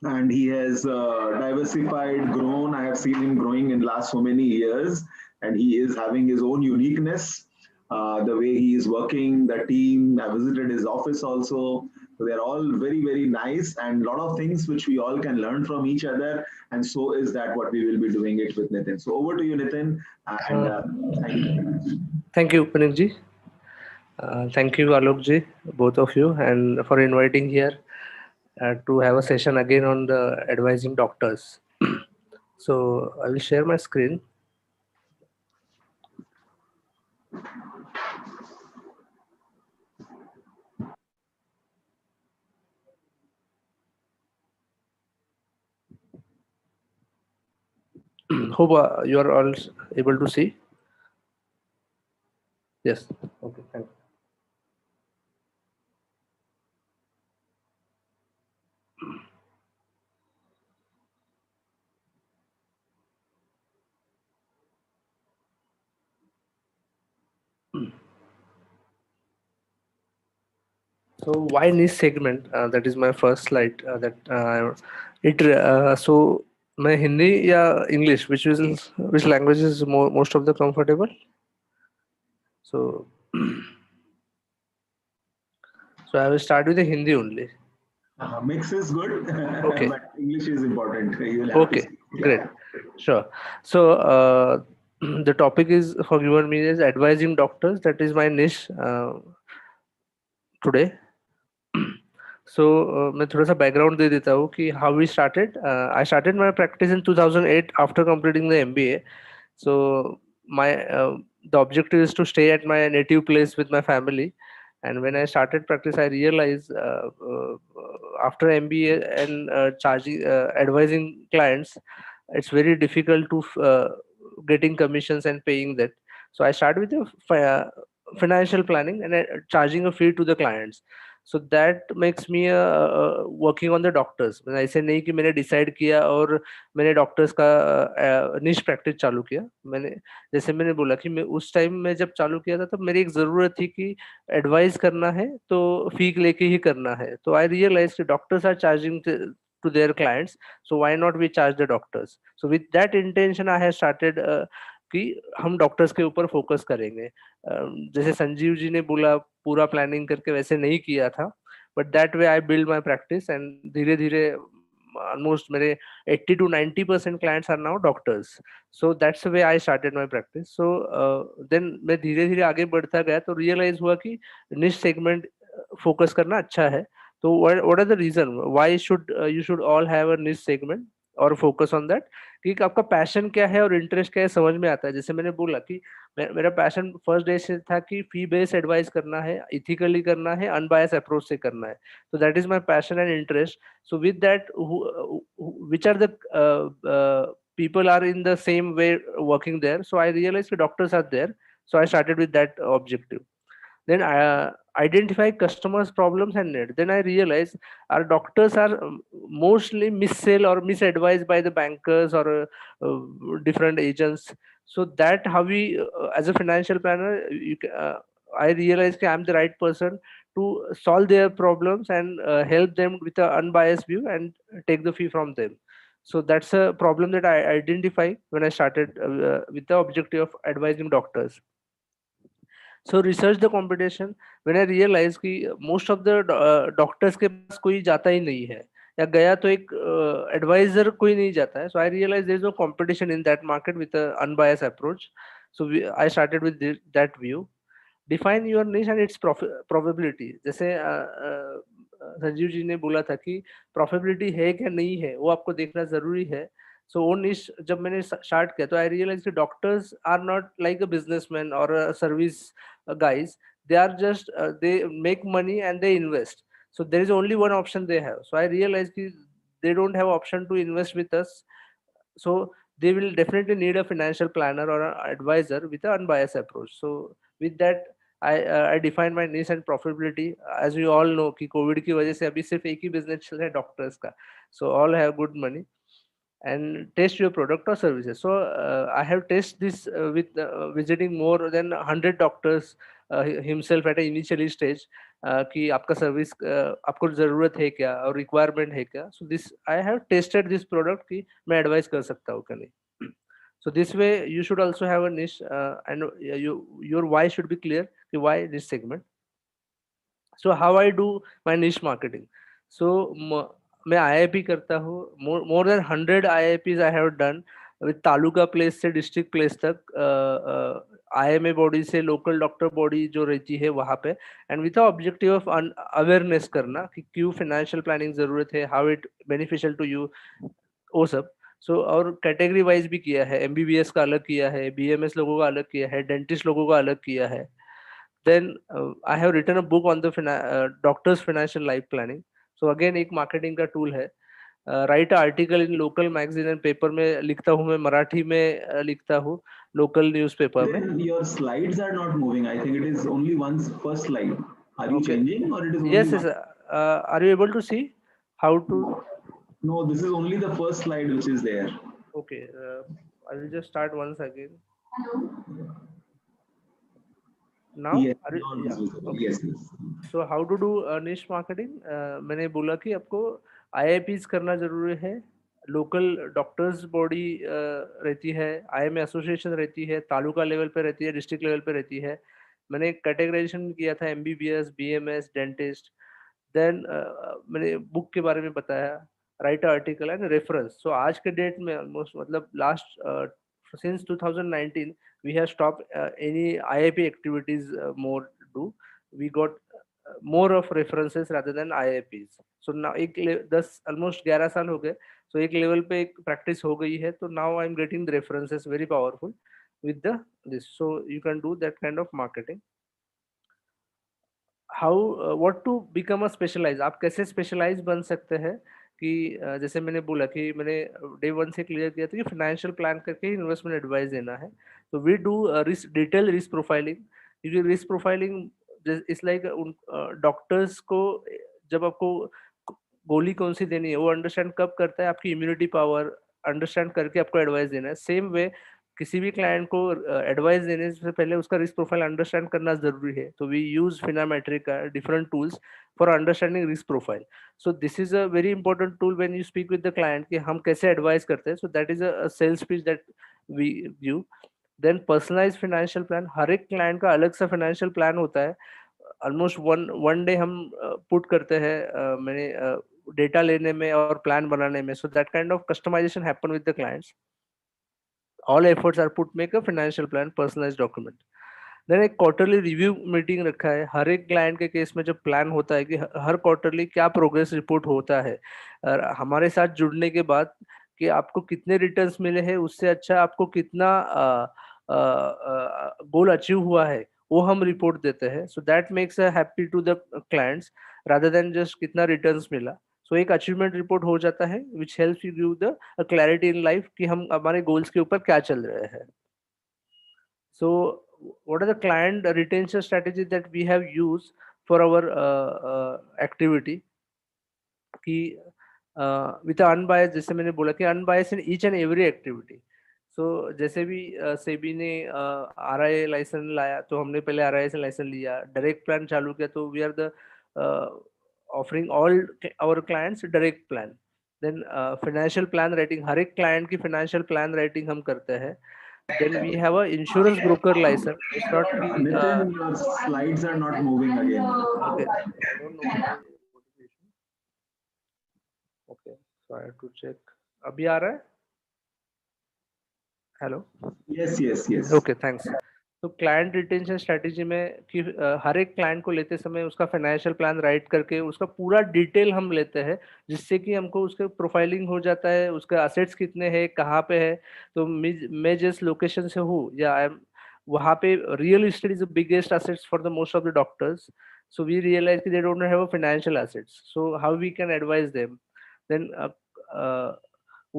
and he has diversified, grown. I have seen him growing in last so many years, and he is having his own uniqueness. The way he is working, the team. I visited his office also. So they're all very, very nice, and a lot of things which we all can learn from each other. And so is that what we will be doing it with Nitin. So over to you, Nitin, and thank you very much. Thank you, Puneet. Thank you, Alok ji, both of you, and for inviting here to have a session again on the advising doctors. So I will share my screen. Hope you are all able to see. Yes. Okay. Thank you. So why niche segment? That is my first slide. So my Hindi या English, which language is most of the comfortable? So I will start with the Hindi only. Mix is good, Okay. but English is important. You will have Okay, great, sure. So the topic is for given me is advising doctors. That is my niche today. So मैं थोड़ा सा background दे देता हूँ कि how we started. I started my practice in 2008 after completing the MBA. So the objective is to stay at my native place with my family. And when I started practice, I realized after MBA and advising clients, it's very difficult to getting commissions and paying that. So I started with the financial planning and charging a fee to the clients. So that makes me working on the doctors. ऐसे नहीं कि मैंने decide किया और मैंने doctors का निश practice चालू किया. जैसे मैंने बोला कि मैं उस टाइम में जब चालू किया था तब मेरी एक ज़रूरत थी कि एडवाइस करना है तो फी लेके ही करना है. तो आई रियलाइज कि doctors are charging to their clients, so why not we charge the doctors? So with that intention I have started कि हम डॉक्टर्स के ऊपर फोकस करेंगे. जैसे संजीव जी ने बोला पूरा प्लानिंग करके वैसे नहीं किया था, but that way I build my practice and धीरे धीरे ऑलमोस्ट मेरे 80 to 90% clients are now doctors. So that's the way I started my practice. So then मैं धीरे धीरे आगे बढ़ता गया तो रियलाइज हुआ कि निश सेगमेंट फोकस करना अच्छा है. तो what are the reason why you should all have a niche segment और फोकस ऑन दैट कि आपका पैशन क्या है और इंटरेस्ट क्या है समझ में आता है. जैसे मैंने बोला कि मेरा पैशन फर्स्ट डे से था कि फी बेस्ड एडवाइस करना है, इथिकली करना है, अनबायस अप्रोच से करना है. तो that is my passion and interest. So with that which are the people are in the same way working there, so I realized the doctors are there, so I started with that objective. Then I identify customers problems and need. Then I realize our doctors are mostly missell or misadvised by the bankers or different agents. So that how we as a financial planner I realize that I'm the right person to solve their problems and help them with an unbiased view and take the fee from them. So that's a problem that I identify when I started with the objective of advising doctors. So research the competition. When I realized कि most of the doctors के पास कोई जाता ही नहीं है या गया तो एक advisor कोई नहीं जाता है. So I realized there is no competition in that market with a unbiased approach. So I started with that view. Define your niche and its probability. जैसे संजीव जी ने बोला था कि profitability है क्या नहीं है वो आपको देखना जरूरी है. So वो niche जब मैंने start किया तो I realized that doctors are not like a businessman or a service guys. They are just they make money and they invest. So there is only one option they have. So I realized that they don't have option to invest with us. So they will definitely need a financial planner or an advisor with an unbiased approach. So with that I define my niche and profitability. As we all know कि Covid की वजह से अभी सिर्फ एक ही business चल रहा है डॉक्टर्स का. So all have good money and test your product or services. So I have tested this with visiting more than 100 doctors himself at initially stage कि आपका सर्विस आपको जरूरत है क्या और रिक्वायरमेंट है क्या. So this I have tested this product कि मैं एडवाइस कर सकता हूँ क्या नहीं. So this way you should also have a niche and your why should be clear. Why this segment? So how I do my niche marketing? So मैं IIP करता हूँ. More than 100 IIPs I have done with taluka place से district place तक. IMA body से local doctor body जो रहती है वहाँ पे, and with objective of awareness करना कि क्यों फाइनेंशियल प्लानिंग जरूरत है, how it beneficial to you, वो सब. सो और कैटेगरी वाइज भी किया है. MBBS का अलग किया है, BMS लोगों का अलग किया है, डेंटिस्ट लोगों का अलग किया है. Then I have written a book on the doctor's financial life planning. So again एक marketing का tool है. Write article in local magazine and paper में लिखता हूँ मैं, मराठी में लिखता हूँ local newspaper में. Your slides are not moving. I think it is only one first slide. Are you changing or it is only Yes, one? yes. Are you able to see how to? No, this is only the first slide which is there. Okay, I will just start once again. Now, yes, okay. Yes, yes. So how to do niche marketing? मैंने बोला कि आपको IIPs करना जरूरी है, local doctors body रहती है, IMA association रहती है, तालुका लेवल पे रहती है, डिस्ट्रिक्ट लेवल पे रहती है. मैंने कैटेगराइजेशन किया था MBBS, BMS, डेंटिस्ट. देन मैंने बुक के बारे में बताया, राइट आर्टिकल एंड रेफरेंस. सो आज के डेट में ऑलमोस्ट मतलब last since 2019 we have stopped any IIP activities more do. We got more of references rather than IIPs. So now एक 10 almost 11 साल हो गए. So एक लेवल पे एक प्रैक्टिस हो गई है. तो now I'm getting the references very powerful with the this. So you can do that kind of marketing. How what to become a specialized? आप कैसे स्पेशलाइज बन सकते हैं कि जैसे मैंने बोला कि मैंने डे 1 से क्लियर किया था कि फाइनेंशियल प्लान करके इन्वेस्टमेंट एडवाइस देना है. तो we do risk detail risk profiling. क्योंकि risk profiling is like doctors को जब आपको गोली कौन सी देनी है वो अंडरस्टैंड कब करता है, आपकी इम्यूनिटी पावर अंडरस्टैंड करके आपको एडवाइस देना है. सेम वे किसी भी क्लाइंट को एडवाइस देने से पहले उसका रिस्क प्रोफाइल अंडरस्टैंड करना जरूरी है. तो we use FinaMetrica different tools for understanding risk profile. So this is a very important tool when you speak with the client कि हम कैसे एडवाइस करते हैं. So that is a sales pitch that we give. Then personalise financial plan. हर एक client का अलग सा फाइनेंशियल प्लान होता है. ऑलमोस्ट वन डे हम पुट करते हैं मैंने डेटा लेने में और प्लान बनाने में. So that kind of customisation happen with the clients. All efforts are put make a financial plan personalized document. Then एक क्वार्टरली रिव्यू मीटिंग रखा है. हर एक क्लाइंट के केस में जब प्लान होता है कि हर क्वार्टरली क्या प्रोग्रेस रिपोर्ट होता है और हमारे साथ जुड़ने के बाद कि आपको कितने रिटर्न्स मिले हैं, उससे अच्छा आपको कितना गोल अचीव हुआ है वो हम रिपोर्ट देते हैं. So that makes a happy to the clients rather than just कितना रिटर्न्स मिला. सो एक अचीवमेंट रिपोर्ट हो जाता है which helps you give the clarity in life कि हम हमारे गोल्स के ऊपर क्या चल रहे हैं. सो what are the client retention strategies that we have used for our activity कि with unbiased, जैसे मैंने बोला कि unbiased in each and every activity. So जैसे भी सेबी ने RIA लाइसेंस लाया तो हमने पहले RIA से लाइसेंस लिया. डायरेक्ट प्लान चालू किया तो we are the offering all our clients direct plan. Then financial plan writing, हर एक client की financial plan writing हम करते हैं. Then we have a insurance broker license. It's not Nitin, your slides are not moving again. Okay. I don't know why. Okay, so I have to check. अभी आ रहा है? Hello. Yes, yes, yes. Okay, thanks. तो client retention strategy में कि हर एक client को लेते समय उसका फाइनेंशियल प्लान राइट करके उसका पूरा डिटेल हम लेते हैं, जिससे कि हमको उसके प्रोफाइलिंग हो जाता है, उसके असेट्स कितने हैं, कहाँ पे है. तो मैं जिस लोकेशन से हूँ या आई एम वहाँ पे real estate is the biggest assets for the most of the doctors. So we realise कि they don't have a financial assets. So how we can advise them. Then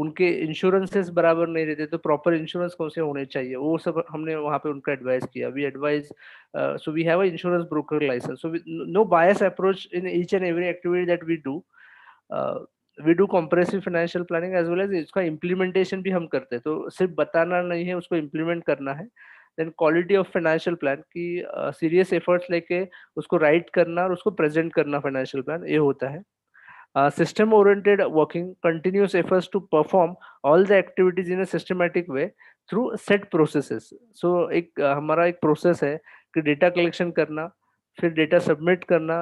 उनके इंश्योरेंसेस बराबर नहीं रहते तो प्रॉपर इंश्योरेंस कौन से होने चाहिए वो सब हमने वहाँ पे उनको एडवाइस किया. We advise so we have a insurance broker licence. So no bias approach in each and every activity that we do. We do comprehensive financial planning as well as इसका इम्प्लीमेंटेशन भी हम करते हैं. तो सिर्फ बताना नहीं है, उसको इम्प्लीमेंट करना है. Then quality of financial plan की सीरियस एफर्ट्स लेके उसको राइट करना और उसको प्रेजेंट करना फाइनेंशियल प्लान, ये होता है. System oriented working, continuous efforts to perform all the activities in a systematic way through set processes. So एक हमारा एक प्रोसेस है कि डेटा कलेक्शन करना, फिर डेटा सबमिट करना,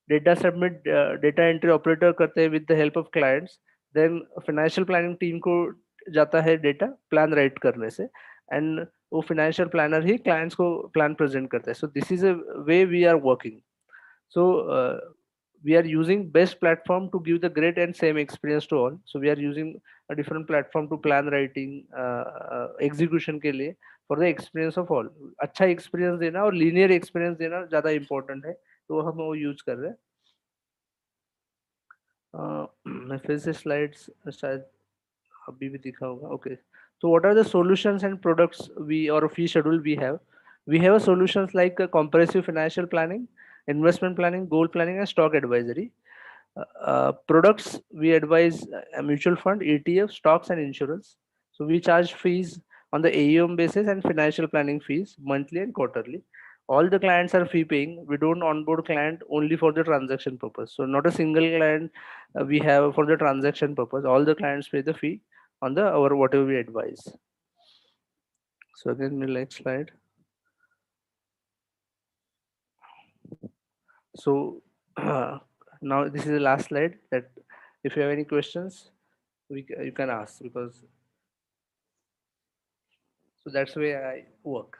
data submit data entry operator करते हैं with the help of clients, then financial planning team को जाता है डेटा प्लान राइट करने से, एंड वो फाइनेंशियल प्लानर ही क्लाइंट्स को प्लान प्रेजेंट करता है. So this is a way we are working. So we are using best platform to give the great and same experience to all. So we are using a different platform to plan writing, execution के लिए for the experience of all. अच्छा experience देना और linear experience देना ज़्यादा important है, तो हम वो use कर रहे हैं. मैं फिर से slides शायद अभी भी दिखा होगा. Okay. So what are the solutions and products we or fee schedule we have? We have solutions like comprehensive financial planning, investment planning, goal planning, and stock advisory. Products, we advise a mutual fund, ETF, stocks, and insurance. So we charge fees on the AUM basis and financial planning fees monthly and quarterly. All the clients are fee paying. We don't onboard client only for the transaction purpose. So not a single client we have for the transaction purpose. All the clients pay the fee on the our whatever we advise. So again, the next slide. So now this is the last slide, that if you have any questions, you can ask, because so that's the way I work.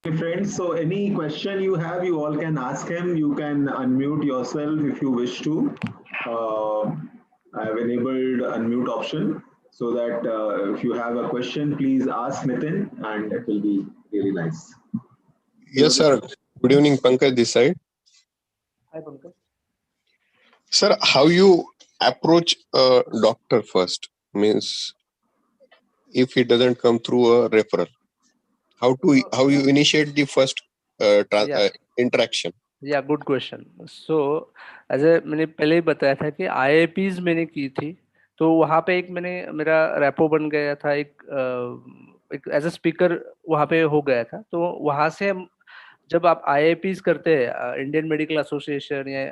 Friends, so any question you have, you all can ask him. You can unmute yourself if you wish to. I have enabled unmute option, so that if you have a question, please ask Nitin, and it will be really nice. Yes, sir. Good evening, Pankaj this side. Hi, Pankaj. Sir, how you approach a doctor first? Means if he doesn't come through a referral, how you initiate the first interaction? Yeah, good question. So as मैंने पहले ही बताया था कि IIPs मैंने की थी, तो वहाँ पे एक मेरा रैपो बन गया था, एक एज अ स्पीकर वहाँ पे हो गया था. तो वहाँ से हम, जब आप IIPs करते हैं इंडियन मेडिकल एसोसिएशन या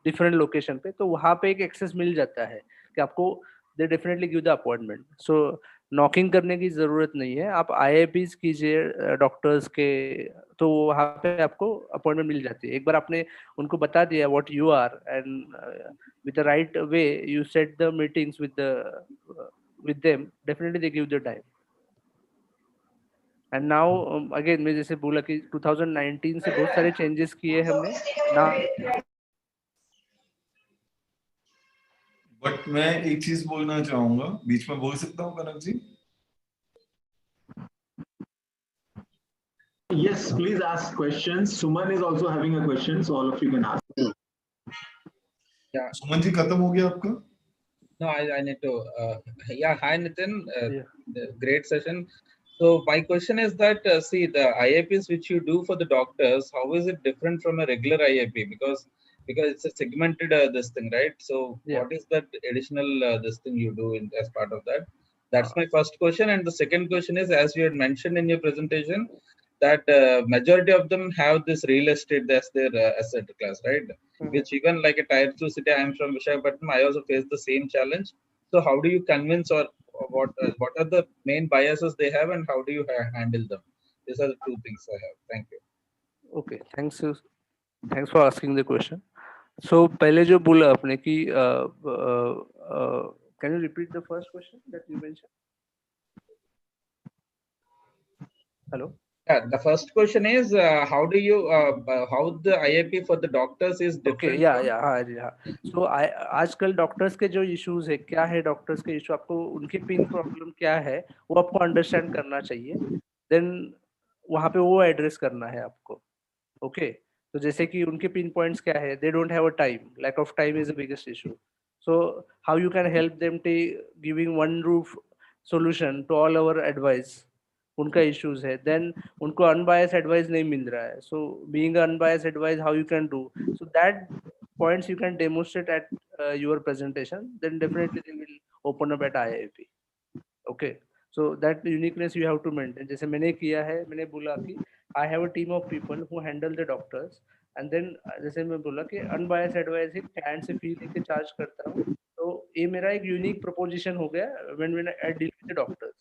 डिफरेंट लोकेशन पे, तो वहाँ पे एक एक्सेस मिल जाता है कि आपको they definitely give the appointment. So knocking करने की जरूरत नहीं है, आप IIPs कीजिए डॉक्टर्स के, तो वहाँ पे आपको अपॉइंटमेंट मिल जाती है. एक बार आपने उनको बता दिया what you are, and with the right way you set the meetings with them, definitely they give the time. And now again मैं जैसे बोला कि 2019 से बहुत सारे चेंजेस किए हमने ना. बट मैं एक चीज बोलना चाहूंगा, बीच में बोल सकता हूँ कनक जी? Yes, please ask questions. Suman is also having a question, so all of you can ask. Yeah. Suman ji, खत्म हो गया आपका? No, I need to. Yeah, hi Nitin. Great session. So my question is that see, the IIPs which you do for the doctors, how is it different from a regular IIP? Because it's a segmented this thing, right? So what is that additional this thing you do as part of that? That's my first question. And the second question is, as you had mentioned in your presentation, that majority of them have this real estate as their asset class, right? Which even like a tier 2 city, I am from Visakhapatnam, I also face the same challenge. So how do you convince, or what are the main biases they have, and how do you handle them? These are the two things I have. Thank you. Okay, thanks for asking the question. So पहले जो बोला आपने कि can you repeat the first question that you mentioned? Hello. Yeah, the first question is how do you how the IIP for the doctors is different? Okay, yeah. So आजकल doctors के जो issues है, क्या है doctors के issue, आपको उनकी pin problem क्या है वो आपको अंडरस्टैंड करना चाहिए, देन वहाँ पे वो एड्रेस करना है आपको. ओके, तो जैसे कि उनके पिन पॉइंट्स क्या है, they don't have a time, lack of time is the biggest issue. So how you can help them to giving one roof solution to all our advice. उनका इश्यूज है, then उनको unbiased advice नहीं मिल रहा है. So being unbiased advice, how you can do, so that points you can demonstrate at your presentation, then definitely they will open up at IIP. Okay, so that uniqueness you have to maintain. जैसे मैंने किया है, मैंने बोला कि I have a team of people who handle the doctors, and then जैसे मैं बोला कि unbiased advice है, client से fee लेके charge करता हूँ, तो ये मेरा एक unique proposition हो गया when I deal with the doctors.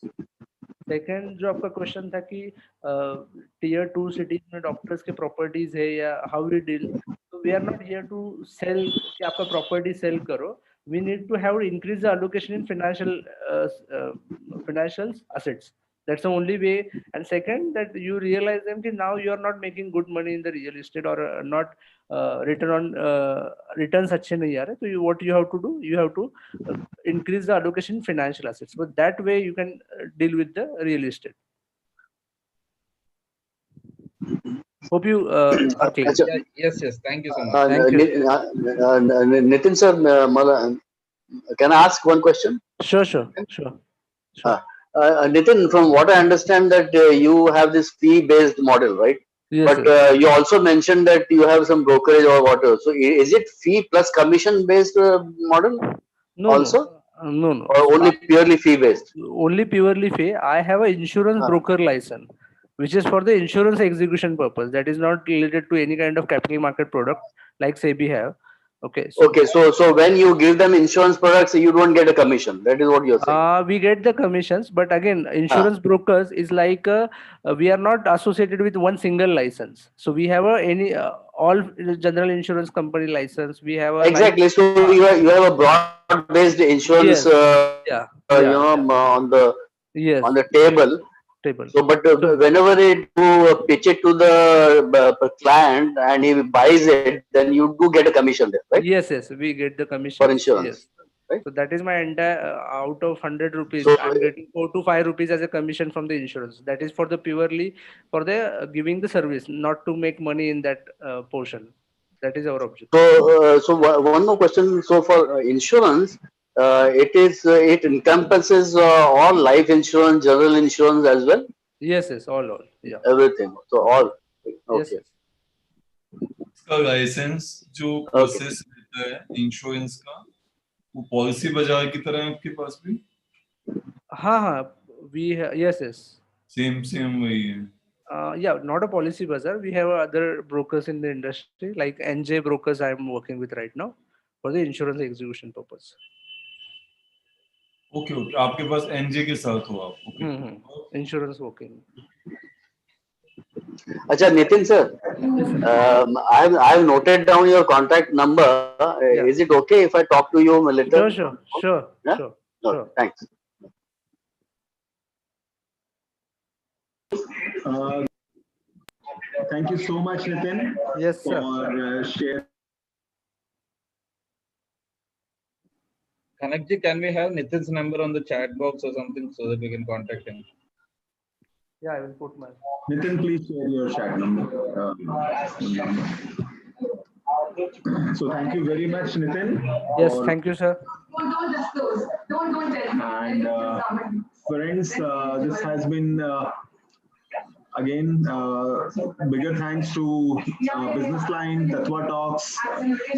Second जो आपका क्वेश्चन था कि टीयर 2 सिटीज में डॉक्टर्स के प्रॉपर्टीज है या हाउ वी डील, तो we are not here to sell कि आपका प्रॉपर्टी सेल करो. We need to have increase the allocation in financial assets. That's the only way. And second, that you realize them कि now you are not making good money in the real estate or not returns अच्छे नहीं आ रहे. So what you have to do? You have to increase the allocation in financial assets. But that way you can deal with the real estate. Hope you are clear. Yes, thank you so much. Thank you. Nitin sir, can I ask one question? Sure. Nitin, from what I understand that you have this fee-based model, right? Yes. But you also mentioned that you have some brokerage or whatever. So is it fee plus commission-based model? No, also? No. Or only purely fee-based? Only purely fee. I have an insurance broker license, which is for the insurance execution purpose. That is not related to any kind of capital market product like SEBI have. Okay. So when you give them insurance products, you don't get a commission. That is what you're saying. We get the commissions, but again, insurance brokers is like we are not associated with one single license. So we have all general insurance company license. We have exactly. So you have a broad-based insurance. Yes. On the table. So, but whenever you pitch it to the client and he buys it, then you do get a commission there, right? Yes, we get the commission for insurance. Yes. Right? So that is my entire out of 100 rupees, So, I'm getting 4 to 5 rupees as a commission from the insurance. That is for the purely for the giving the service, not to make money in that portion. That is our objective. So one more question. So for insurance, it encompasses all life insurance, general insurance as well. Yes, all. Yeah. Everything. So all. Okay. Yes. इसका licence जो process रहता है insurance का, वो policy बाजार की तरह है आपके पास भी? हाँ. Yes. Same वही है. Yeah, not a policy bazaar. We have other brokers in the industry, like NJ brokers I am working with right now for the insurance execution purpose. Okay. आपके पास NJ के साथ हो आप? Okay. Insurance working. अच्छा Nitin sir, I've noted down your contact number. Is it okay if I talk to you later? Sure. Thanks. Thank you so much, Nitin. Yes, sir. For sharing. Kanakji, can we have Nitin's number on the chat box or something so that we can contact him? Yeah, I will put my. Nitin, please share your chat number. So thank you very much, Nitin. Yes, thank you, sir. And friends, this has been again bigger thanks to Business Line, Tatwa Talks,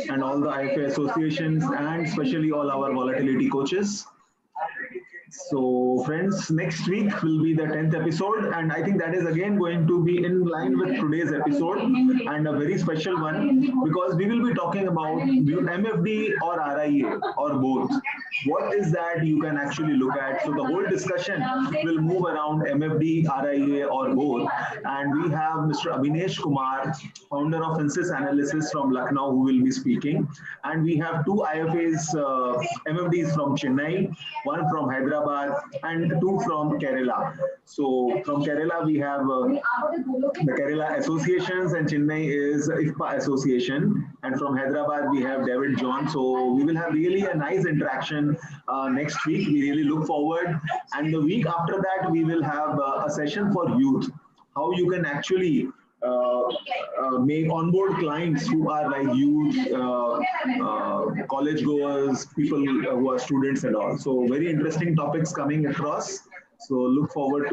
and all the IFA associations, and especially all our volatility coaches. So friends, next week will be the 10th episode, and I think that is again going to be in line with today's episode, and a very special one, because we will be talking about MFD or RIA or both. What is that you can actually look at? So the whole discussion will move around MFD, RIA or both, and we have Mr. Abhinesh Kumar, founder of Insys Analysis from Lucknow, who will be speaking, and we have two IFAs, MFDs from Chennai, one from Hyderabad, and two from Kerala. So from Kerala we have the Kerala Associations, and Chennai is IFPA Association, and from Hyderabad we have David John. So we will have really a nice interaction next week. We really look forward, and the week after that we will have a session for youth, how you can actually make onboard clients who are like youth, college goers, people who are students and all. So very interesting topics coming across. So look forward to